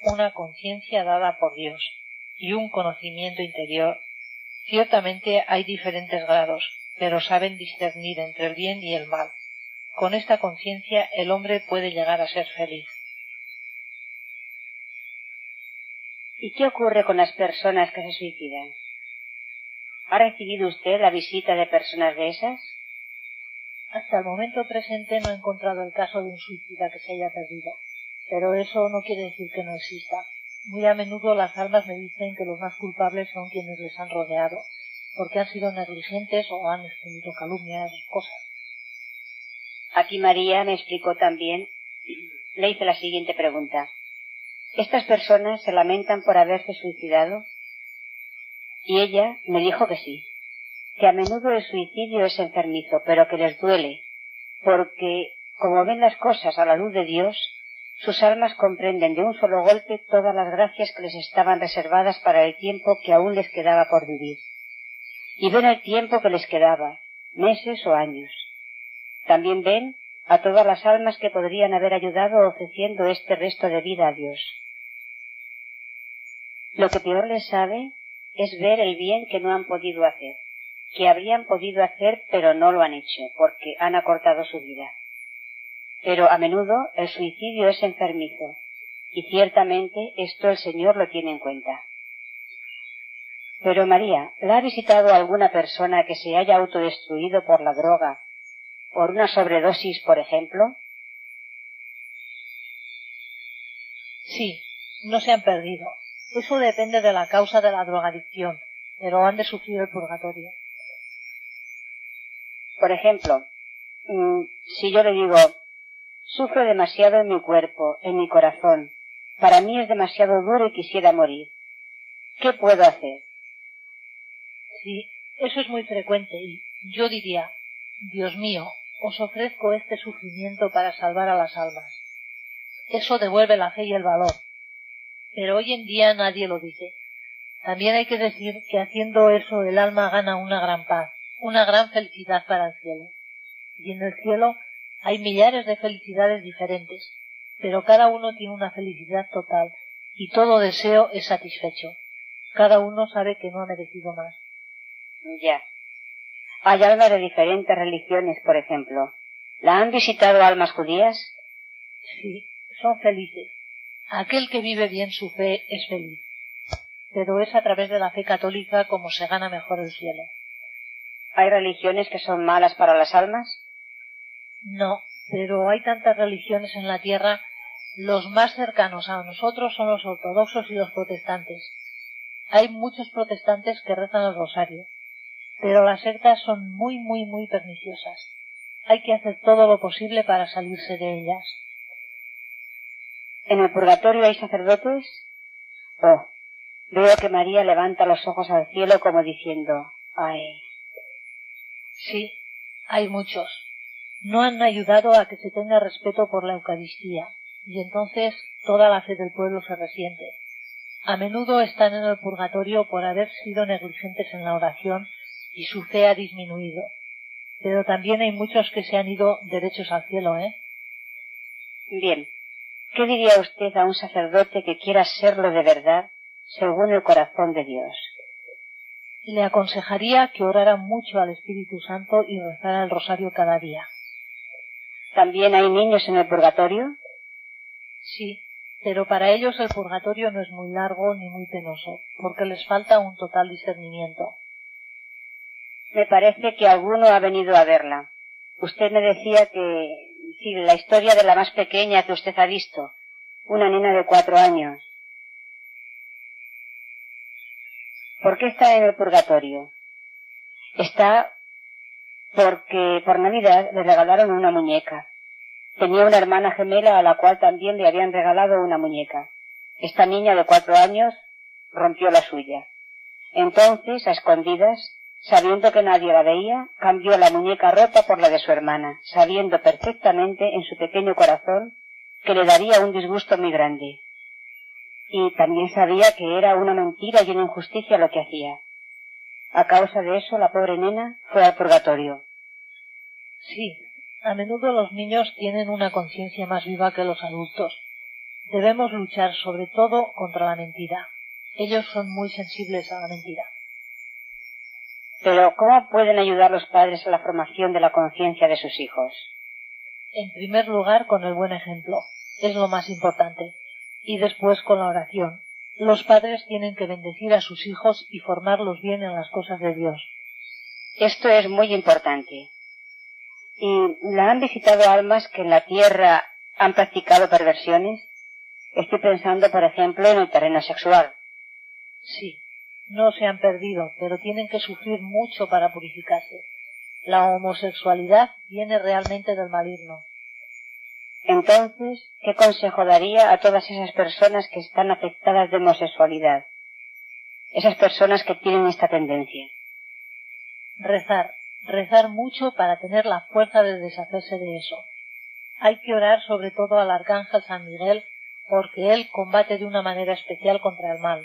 una conciencia dada por Dios, y un conocimiento interior. Ciertamente hay diferentes grados, pero saben discernir entre el bien y el mal. Con esta conciencia el hombre puede llegar a ser feliz. ¿Y qué ocurre con las personas que se suicidan? ¿Ha recibido usted la visita de personas de esas? Hasta el momento presente no he encontrado el caso de un suicida que se haya perdido, pero eso no quiere decir que no exista. Muy a menudo las almas me dicen que los más culpables son quienes les han rodeado, porque han sido negligentes o han extendido calumnias y cosas. Aquí María me explicó también, le hice la siguiente pregunta. ¿Estas personas se lamentan por haberse suicidado? Y ella me dijo que sí, que a menudo el suicidio es enfermizo, pero que les duele, porque, como ven las cosas a la luz de Dios, sus almas comprenden de un solo golpe todas las gracias que les estaban reservadas para el tiempo que aún les quedaba por vivir. Y ven el tiempo que les quedaba, meses o años. También ven a todas las almas que podrían haber ayudado ofreciendo este resto de vida a Dios. Lo que peor les sabe es ver el bien que no han podido hacer, que habrían podido hacer pero no lo han hecho, porque han acortado su vida. Pero a menudo el suicidio es enfermizo, y ciertamente esto el Señor lo tiene en cuenta. Pero María, ¿la ha visitado alguna persona que se haya autodestruido por la droga, por una sobredosis, por ejemplo? Sí, no se han perdido. Eso depende de la causa de la drogadicción, pero han de sufrir el purgatorio. Por ejemplo, si yo le digo, sufro demasiado en mi cuerpo, en mi corazón, para mí es demasiado duro y quisiera morir, ¿qué puedo hacer? Sí, eso es muy frecuente y yo diría, Dios mío, os ofrezco este sufrimiento para salvar a las almas. Eso devuelve la fe y el valor. Pero hoy en día nadie lo dice. También hay que decir que haciendo eso el alma gana una gran paz, una gran felicidad para el cielo. Y en el cielo hay millares de felicidades diferentes, pero cada uno tiene una felicidad total y todo deseo es satisfecho. Cada uno sabe que no ha merecido más. Ya. Hay almas de diferentes religiones, por ejemplo. ¿La han visitado almas judías? Sí, son felices. Aquel que vive bien su fe es feliz. Pero es a través de la fe católica como se gana mejor el cielo. ¿Hay religiones que son malas para las almas? No, pero hay tantas religiones en la tierra. Los más cercanos a nosotros son los ortodoxos y los protestantes. Hay muchos protestantes que rezan el rosario, pero las sectas son muy perniciosas. Hay que hacer todo lo posible para salirse de ellas. ¿En el purgatorio hay sacerdotes? Oh, veo que María levanta los ojos al cielo como diciendo, ¡ay! Sí, hay muchos. No han ayudado a que se tenga respeto por la Eucaristía, y entonces toda la fe del pueblo se resiente. A menudo están en el purgatorio por haber sido negligentes en la oración y su fe ha disminuido. Pero también hay muchos que se han ido derechos al cielo, ¿eh? Bien. ¿Qué diría usted a un sacerdote que quiera serlo de verdad, según el corazón de Dios? Le aconsejaría que orara mucho al Espíritu Santo y rezara el rosario cada día. ¿También hay niños en el purgatorio? Sí, pero para ellos el purgatorio no es muy largo ni muy penoso, porque les falta un total discernimiento. Me parece que alguno ha venido a verla. Usted me decía que, sí, la historia de la más pequeña que usted ha visto, una nena de 4 años. ¿Por qué está en el purgatorio? Está porque por Navidad le regalaron una muñeca. Tenía una hermana gemela a la cual también le habían regalado una muñeca. Esta niña de 4 años rompió la suya. Entonces, a escondidas, sabiendo que nadie la veía, cambió la muñeca rota por la de su hermana, sabiendo perfectamente en su pequeño corazón que le daría un disgusto muy grande. Y también sabía que era una mentira y una injusticia lo que hacía. A causa de eso, la pobre nena fue al purgatorio. Sí, a menudo los niños tienen una conciencia más viva que los adultos. Debemos luchar sobre todo contra la mentira. Ellos son muy sensibles a la mentira. Pero, ¿cómo pueden ayudar los padres a la formación de la conciencia de sus hijos? En primer lugar, con el buen ejemplo. Es lo más importante. Y después con la oración. Los padres tienen que bendecir a sus hijos y formarlos bien en las cosas de Dios. Esto es muy importante. ¿Y la han visitado almas que en la tierra han practicado perversiones? Estoy pensando, por ejemplo, en el terreno sexual. Sí, no se han perdido, pero tienen que sufrir mucho para purificarse. La homosexualidad viene realmente del maligno. Entonces, ¿qué consejo daría a todas esas personas que están afectadas de homosexualidad? Esas personas que tienen esta tendencia. Rezar mucho para tener la fuerza de deshacerse de eso. Hay que orar sobre todo al arcángel San Miguel, porque él combate de una manera especial contra el mal.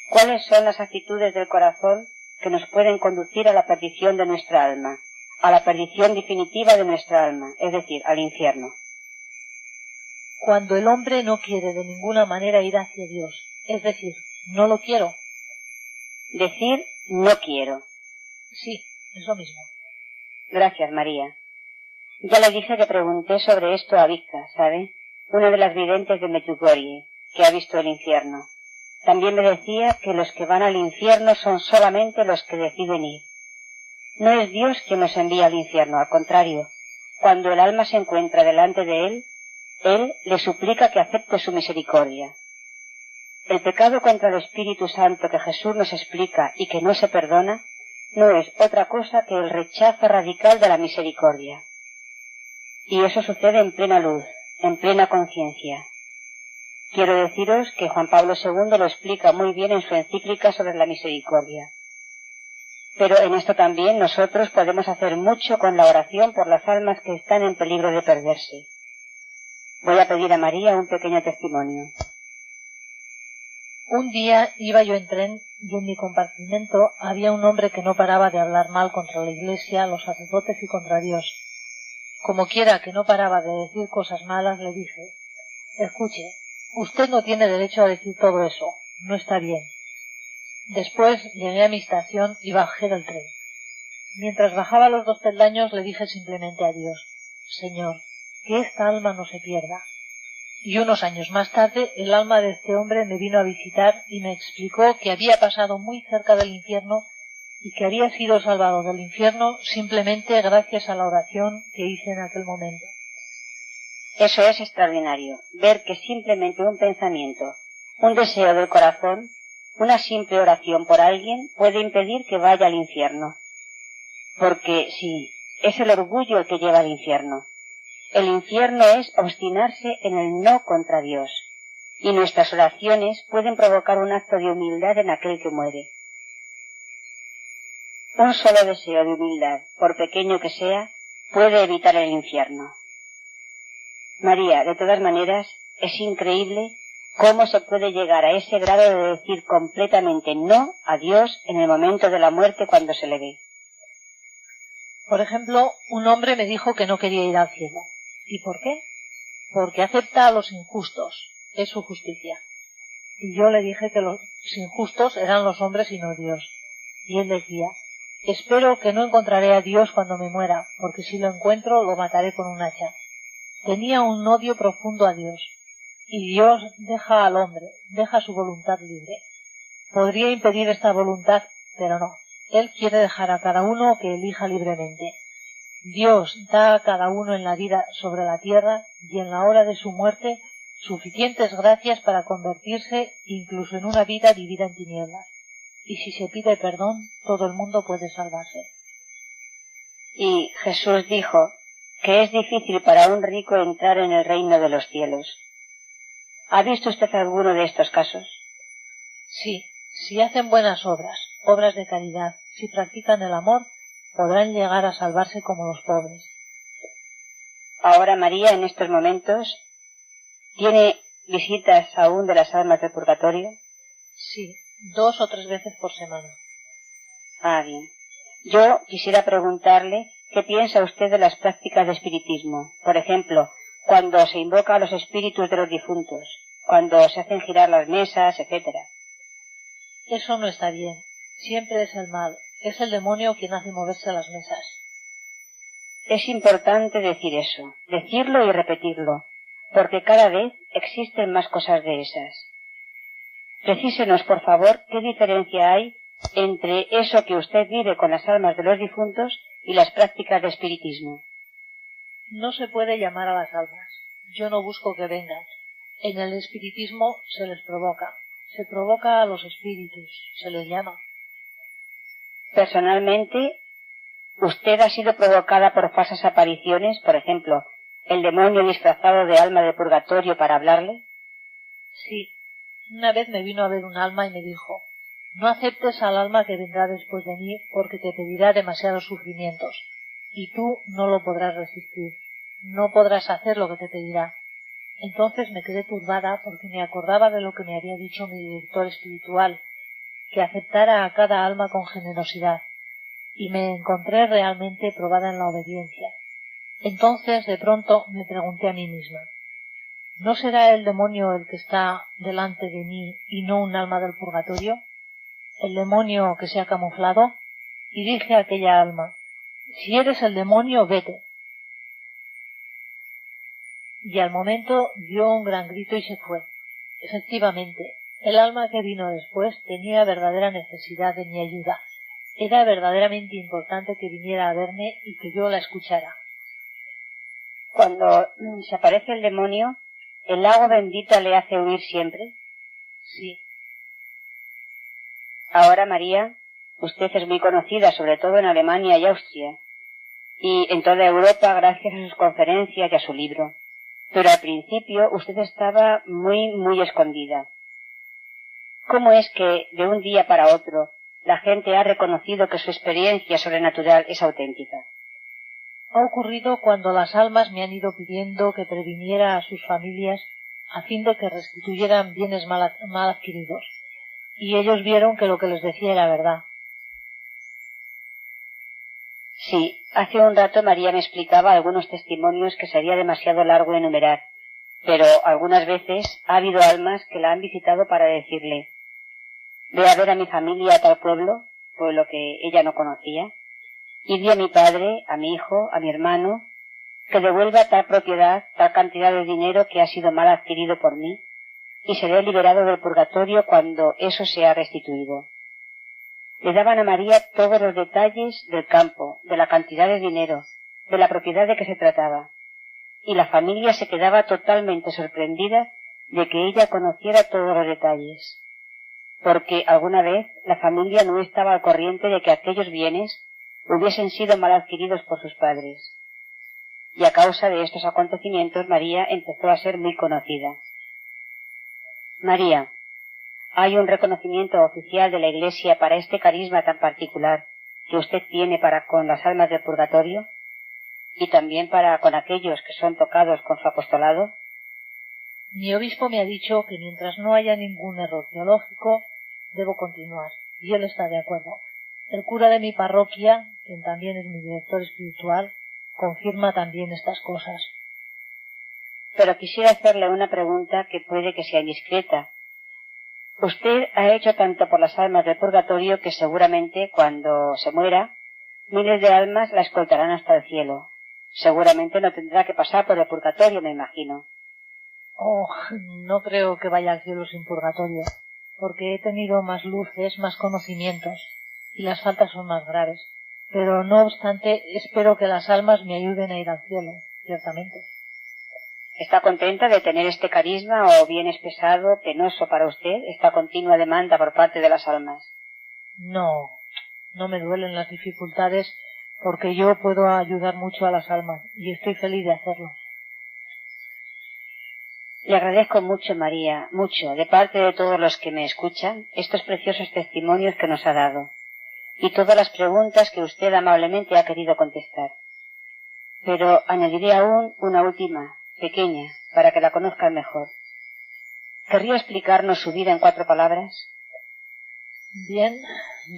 ¿Cuáles son las actitudes del corazón que nos pueden conducir a la perdición de nuestra alma, a la perdición definitiva de nuestra alma, es decir, al infierno? Cuando el hombre no quiere de ninguna manera ir hacia Dios, es decir, no lo quiero. Decir no quiero. Sí, es lo mismo. Gracias, María. Ya le dije que pregunté sobre esto a Vizca, ¿sabe? Una de las videntes de Medjugorje, que ha visto el infierno. También me decía que los que van al infierno son solamente los que deciden ir. No es Dios quien nos envía al infierno, al contrario. Cuando el alma se encuentra delante de Él le suplica que acepte su misericordia. El pecado contra el Espíritu Santo que Jesús nos explica y que no se perdona, no es otra cosa que el rechazo radical de la misericordia. Y eso sucede en plena luz, en plena conciencia. Quiero deciros que Juan Pablo II lo explica muy bien en su encíclica sobre la misericordia. Pero en esto también nosotros podemos hacer mucho con la oración por las almas que están en peligro de perderse. Voy a pedir a María un pequeño testimonio. Un día iba yo en tren y en mi compartimento había un hombre que no paraba de hablar mal contra la Iglesia, los sacerdotes y contra Dios. Como quiera que no paraba de decir cosas malas, le dije: escuche, usted no tiene derecho a decir todo eso, no está bien. Después llegué a mi estación y bajé del tren. Mientras bajaba los 2 peldaños le dije simplemente a Dios: Señor, que esta alma no se pierda. Y unos años más tarde el alma de este hombre me vino a visitar y me explicó que había pasado muy cerca del infierno y que había sido salvado del infierno simplemente gracias a la oración que hice en aquel momento. Eso es extraordinario, ver que simplemente un pensamiento, un deseo del corazón, una simple oración por alguien puede impedir que vaya al infierno. Porque sí, es el orgullo el que lleva al infierno. El infierno es obstinarse en el no contra Dios, y nuestras oraciones pueden provocar un acto de humildad en aquel que muere. Un solo deseo de humildad, por pequeño que sea, puede evitar el infierno. María, de todas maneras, es increíble cómo se puede llegar a ese grado de decir completamente no a Dios en el momento de la muerte cuando se le ve. Por ejemplo, un hombre me dijo que no quería ir al cielo. ¿Y por qué? Porque acepta a los injustos, es su justicia. Y yo le dije que los injustos eran los hombres y no Dios. Y él decía: espero que no encontraré a Dios cuando me muera, porque si lo encuentro lo mataré con un hacha. Tenía un odio profundo a Dios. Y Dios deja al hombre, deja su voluntad libre. Podría impedir esta voluntad, pero no. Él quiere dejar a cada uno que elija libremente. Dios da a cada uno en la vida sobre la tierra y en la hora de su muerte suficientes gracias para convertirse incluso en una vida vivida en tinieblas. Y si se pide perdón, todo el mundo puede salvarse. Y Jesús dijo que es difícil para un rico entrar en el reino de los cielos. ¿Ha visto usted alguno de estos casos? Sí, si hacen buenas obras, obras de caridad, si practican el amor, podrán llegar a salvarse como los pobres. Ahora María, en estos momentos, ¿tiene visitas aún de las almas del purgatorio? Sí, 2 o 3 veces por semana. Ah, bien. Yo quisiera preguntarle qué piensa usted de las prácticas de espiritismo. Por ejemplo, cuando se invoca a los espíritus de los difuntos, cuando se hacen girar las mesas, etcétera. Eso no está bien. Siempre es el mal. Es el demonio quien hace moverse las mesas. Es importante decir eso, decirlo y repetirlo, porque cada vez existen más cosas de esas. Precísenos, por favor, qué diferencia hay entre eso que usted vive con las almas de los difuntos y las prácticas de espiritismo. No se puede llamar a las almas. Yo no busco que vengan. En el espiritismo se les provoca. Se provoca a los espíritus, se les llama. Personalmente, ¿usted ha sido provocada por falsas apariciones, por ejemplo, el demonio disfrazado de alma de purgatorio para hablarle? Sí. Una vez me vino a ver un alma y me dijo: no aceptes al alma que vendrá después de mí porque te pedirá demasiados sufrimientos y tú no lo podrás resistir. no podrás hacer lo que te pedirá. Entonces me quedé turbada porque me acordaba de lo que me había dicho mi director espiritual, que aceptara a cada alma con generosidad, y me encontré realmente probada en la obediencia. Entonces de pronto me pregunté a mí misma, ¿no será el demonio el que está delante de mí y no un alma del purgatorio? ¿El demonio que se ha camuflado? Y dije a aquella alma, si eres el demonio, vete. Y al momento dio un gran grito y se fue. Efectivamente, el alma que vino después tenía verdadera necesidad de mi ayuda. Era verdaderamente importante que viniera a verme y que yo la escuchara. Cuando se aparece el demonio, ¿el agua bendita le hace huir siempre? Sí. Ahora, María, usted es muy conocida, sobre todo en Alemania y Austria, y en toda Europa gracias a sus conferencias y a su libro. Pero al principio usted estaba muy escondida. ¿Cómo es que de un día para otro la gente ha reconocido que su experiencia sobrenatural es auténtica? Ha ocurrido cuando las almas me han ido pidiendo que previniera a sus familias a fin de que restituyeran bienes mal adquiridos, y ellos vieron que lo que les decía era verdad. Sí, hace un rato María me explicaba algunos testimonios que sería demasiado largo enumerar, pero algunas veces ha habido almas que la han visitado para decirle, ve a ver a mi familia a tal pueblo que ella no conocía, y di a mi padre, a mi hijo, a mi hermano, que devuelva tal propiedad, tal cantidad de dinero que ha sido mal adquirido por mí, y seré liberado del purgatorio cuando eso sea restituido. Le daban a María todos los detalles del campo, de la cantidad de dinero, de la propiedad de que se trataba, y la familia se quedaba totalmente sorprendida de que ella conociera todos los detalles, porque alguna vez la familia no estaba al corriente de que aquellos bienes hubiesen sido mal adquiridos por sus padres. Y a causa de estos acontecimientos María empezó a ser muy conocida. María, ¿hay un reconocimiento oficial de la Iglesia para este carisma tan particular que usted tiene para con las almas del purgatorio y también para con aquellos que son tocados con su apostolado? Mi obispo me ha dicho que mientras no haya ningún error teológico, debo continuar, y él está de acuerdo. El cura de mi parroquia, quien también es mi director espiritual, confirma también estas cosas. Pero quisiera hacerle una pregunta que puede que sea indiscreta. Usted ha hecho tanto por las almas del purgatorio que seguramente cuando se muera, miles de almas la escoltarán hasta el cielo. Seguramente no tendrá que pasar por el purgatorio, me imagino. Oh, no creo que vaya al cielo sin purgatorio, porque he tenido más luces, más conocimientos, y las faltas son más graves. Pero no obstante, espero que las almas me ayuden a ir al cielo, ciertamente. ¿Está contenta de tener este carisma o bien es pesado, penoso para usted esta continua demanda por parte de las almas? No me duelen las dificultades porque yo puedo ayudar mucho a las almas y estoy feliz de hacerlo. Le agradezco mucho, María, mucho, de parte de todos los que me escuchan, estos preciosos testimonios que nos ha dado y todas las preguntas que usted amablemente ha querido contestar. Pero añadiré aún una última, pequeña, para que la conozcan mejor. ¿Querría explicarnos su vida en 4 palabras? Bien,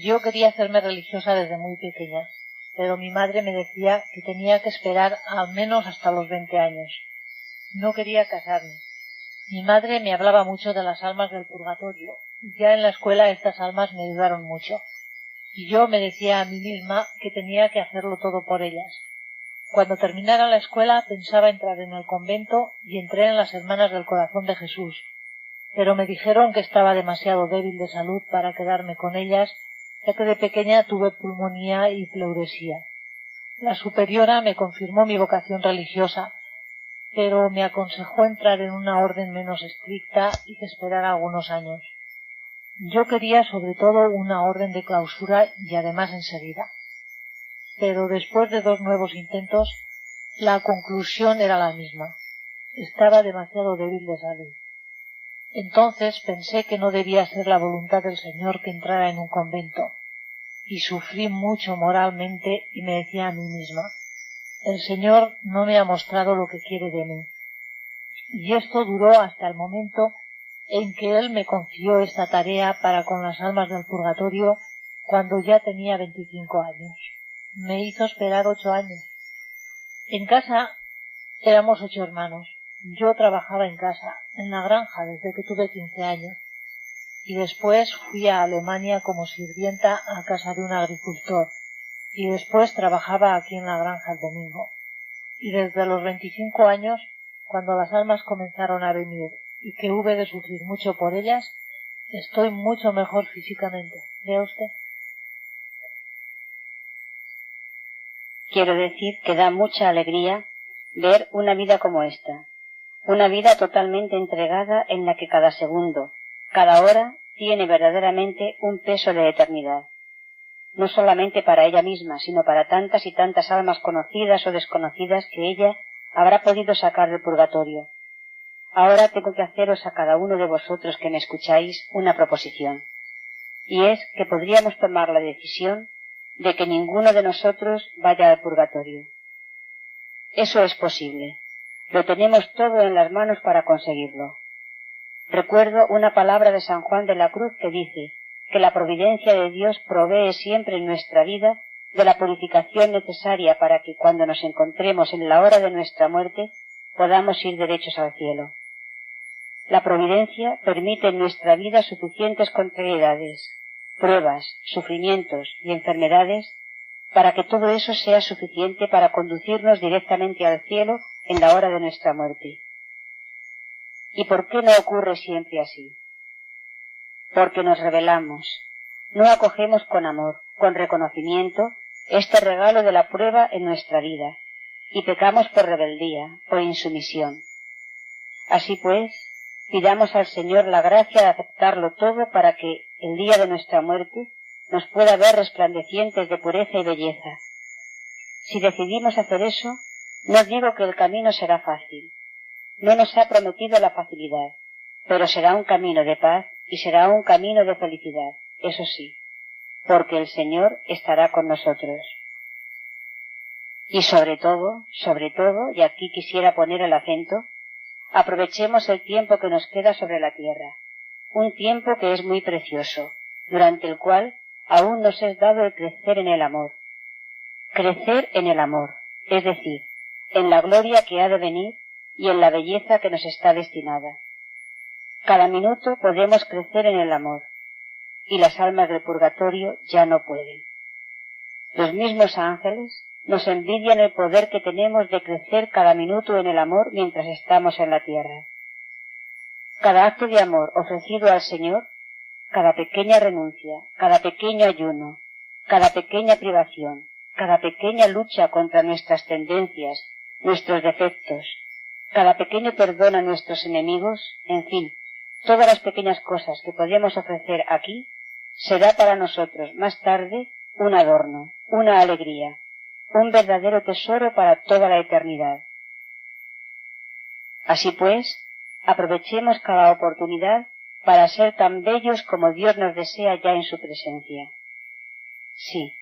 yo quería hacerme religiosa desde muy pequeña, pero mi madre me decía que tenía que esperar al menos hasta los 20 años. No quería casarme. Mi madre me hablaba mucho de las almas del purgatorio, y ya en la escuela estas almas me ayudaron mucho, y yo me decía a mí misma que tenía que hacerlo todo por ellas. Cuando terminara la escuela pensaba entrar en el convento y entré en las Hermanas del Corazón de Jesús, pero me dijeron que estaba demasiado débil de salud para quedarme con ellas, ya que de pequeña tuve pulmonía y pleuresía. La superiora me confirmó mi vocación religiosa, pero me aconsejó entrar en una orden menos estricta y que esperara algunos años. Yo quería sobre todo una orden de clausura y además enseguida. Pero después de 2 nuevos intentos, la conclusión era la misma. Estaba demasiado débil de salud. Entonces pensé que no debía ser la voluntad del Señor que entrara en un convento, y sufrí mucho moralmente y me decía a mí misma, el Señor no me ha mostrado lo que quiere de mí. Y esto duró hasta el momento en que Él me confió esta tarea para con las almas del purgatorio cuando ya tenía 25 años. Me hizo esperar 8 años. En casa éramos 8 hermanos. Yo trabajaba en casa, en la granja, desde que tuve 15 años. Y después fui a Alemania como sirvienta a casa de un agricultor. Y después trabajaba aquí en la granja el domingo. Y desde los 25 años, cuando las almas comenzaron a venir y que hube de sufrir mucho por ellas, estoy mucho mejor físicamente. ¿Ve usted? Quiero decir que da mucha alegría ver una vida como esta, una vida totalmente entregada en la que cada segundo, cada hora, tiene verdaderamente un peso de eternidad. No solamente para ella misma, sino para tantas y tantas almas conocidas o desconocidas que ella habrá podido sacar del purgatorio. Ahora tengo que haceros a cada uno de vosotros que me escucháis una proposición, y es que podríamos tomar la decisión de que ninguno de nosotros vaya al purgatorio. Eso es posible. Lo tenemos todo en las manos para conseguirlo. Recuerdo una palabra de San Juan de la Cruz que dice que la providencia de Dios provee siempre en nuestra vida de la purificación necesaria para que cuando nos encontremos en la hora de nuestra muerte podamos ir derechos al cielo. La providencia permite en nuestra vida suficientes contrariedades, pruebas, sufrimientos y enfermedades para que todo eso sea suficiente para conducirnos directamente al cielo en la hora de nuestra muerte. ¿Y por qué no ocurre siempre así? Porque nos rebelamos, no acogemos con amor, con reconocimiento, este regalo de la prueba en nuestra vida, y pecamos por rebeldía, por insumisión. Así pues, pidamos al Señor la gracia de aceptarlo todo para que, el día de nuestra muerte, nos pueda ver resplandecientes de pureza y belleza. Si decidimos hacer eso, no digo que el camino será fácil. No nos ha prometido la facilidad, pero será un camino de paz y será un camino de felicidad, eso sí, porque el Señor estará con nosotros. Y sobre todo, y aquí quisiera poner el acento, aprovechemos el tiempo que nos queda sobre la tierra, un tiempo que es muy precioso, durante el cual aún nos es dado el crecer en el amor. Crecer en el amor, es decir, en la gloria que ha de venir y en la belleza que nos está destinada. Cada minuto podemos crecer en el amor, y las almas del purgatorio ya no pueden. Los mismos ángeles nos envidian el poder que tenemos de crecer cada minuto en el amor mientras estamos en la tierra. Cada acto de amor ofrecido al Señor, cada pequeña renuncia, cada pequeño ayuno, cada pequeña privación, cada pequeña lucha contra nuestras tendencias, nuestros defectos, cada pequeño perdón a nuestros enemigos, en fin, todas las pequeñas cosas que podemos ofrecer aquí, será para nosotros más tarde un adorno, una alegría, un verdadero tesoro para toda la eternidad. Así pues, aprovechemos cada oportunidad para ser tan bellos como Dios nos desea ya en su presencia. Sí,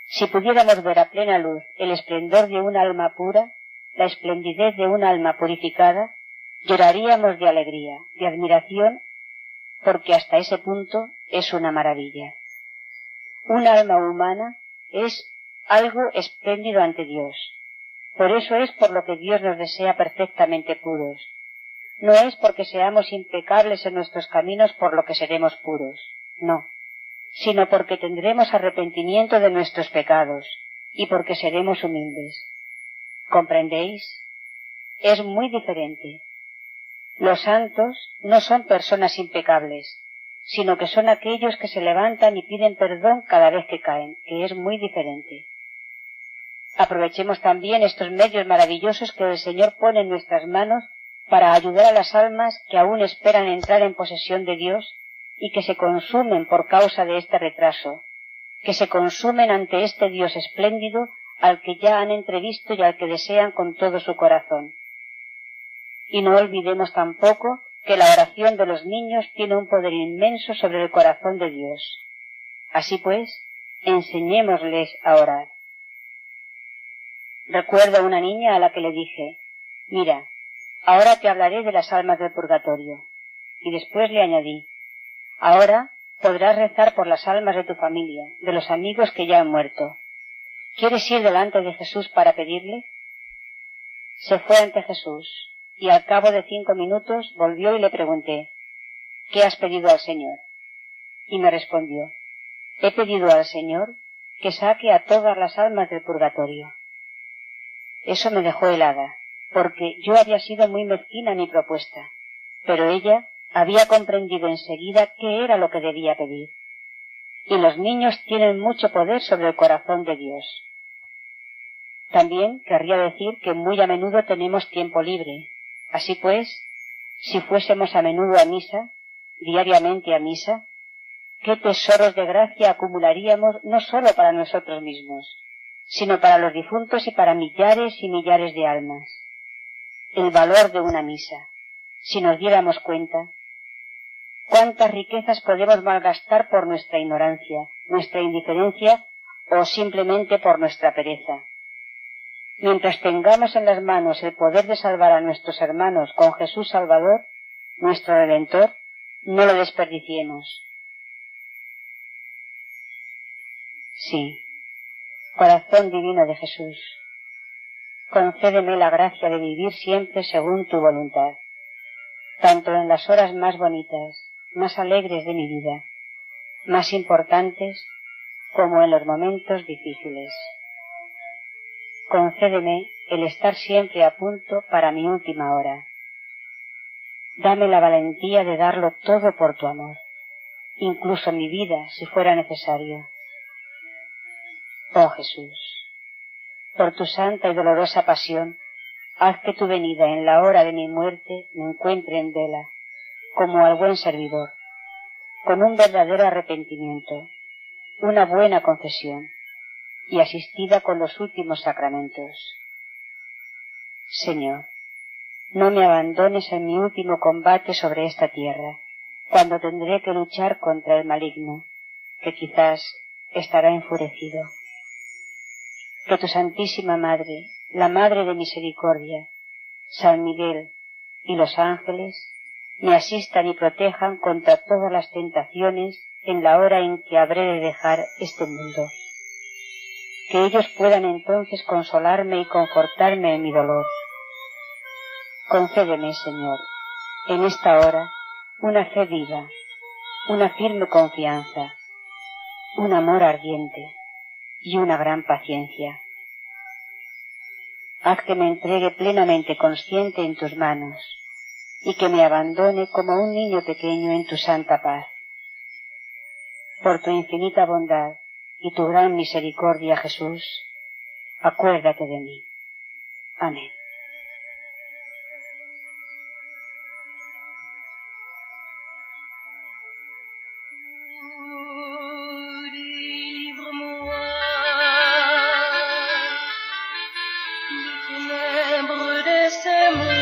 si pudiéramos ver a plena luz el esplendor de un alma pura, la esplendidez de un alma purificada, lloraríamos de alegría, de admiración, porque hasta ese punto es una maravilla. Un alma humana es algo espléndido ante Dios. Por eso es por lo que Dios nos desea perfectamente puros. No es porque seamos impecables en nuestros caminos por lo que seremos puros, no, sino porque tendremos arrepentimiento de nuestros pecados y porque seremos humildes. ¿Comprendéis? Es muy diferente. Los santos no son personas impecables, sino que son aquellos que se levantan y piden perdón cada vez que caen, que es muy diferente. Aprovechemos también estos medios maravillosos que el Señor pone en nuestras manos para ayudar a las almas que aún esperan entrar en posesión de Dios y que se consumen por causa de este retraso, que se consumen ante este Dios espléndido al que ya han entrevisto y al que desean con todo su corazón. Y no olvidemos tampoco que la oración de los niños tiene un poder inmenso sobre el corazón de Dios. Así pues, enseñémosles a orar. Recuerdo a una niña a la que le dije: mira, ahora te hablaré de las almas del purgatorio. Y después le añadí: ahora podrás rezar por las almas de tu familia, de los amigos que ya han muerto. ¿Quieres ir delante de Jesús para pedirle? Se fue ante Jesús, y al cabo de 5 minutos volvió y le pregunté: ¿qué has pedido al Señor? Y me respondió: he pedido al Señor que saque a todas las almas del purgatorio. Eso me dejó helada, porque yo había sido muy mezquina en mi propuesta, pero ella había comprendido enseguida qué era lo que debía pedir. Y los niños tienen mucho poder sobre el corazón de Dios. También querría decir que muy a menudo tenemos tiempo libre. Así pues, si fuésemos a menudo a misa, diariamente a misa, qué tesoros de gracia acumularíamos no sólo para nosotros mismos, sino para los difuntos y para millares y millares de almas. El valor de una misa, si nos diéramos cuenta, cuántas riquezas podemos malgastar por nuestra ignorancia, nuestra indiferencia o simplemente por nuestra pereza. Mientras tengamos en las manos el poder de salvar a nuestros hermanos con Jesús Salvador, nuestro Redentor, no lo desperdiciemos. Sí, corazón divino de Jesús, concédeme la gracia de vivir siempre según tu voluntad, tanto en las horas más bonitas, más alegres de mi vida, más importantes, como en los momentos difíciles. Concédeme el estar siempre a punto para mi última hora. Dame la valentía de darlo todo por tu amor, incluso mi vida si fuera necesario. Oh Jesús, por tu santa y dolorosa pasión, haz que tu venida en la hora de mi muerte me encuentre en vela, como al buen servidor, con un verdadero arrepentimiento, una buena confesión, y asistida con los últimos sacramentos. Señor, no me abandones en mi último combate sobre esta tierra, cuando tendré que luchar contra el maligno, que quizás estará enfurecido. Que tu Santísima Madre, la Madre de Misericordia, San Miguel y los ángeles, me asistan y protejan contra todas las tentaciones en la hora en que habré de dejar este mundo. Que ellos puedan entonces consolarme y confortarme en mi dolor. Concédeme, Señor, en esta hora, una fe viva, una firme confianza, un amor ardiente y una gran paciencia. Haz que me entregue plenamente consciente en tus manos y que me abandone como un niño pequeño en tu santa paz. Por tu infinita bondad y tu gran misericordia, Jesús, acuérdate de mí. Amén. Délivre-moi des ténèbres de ce monde.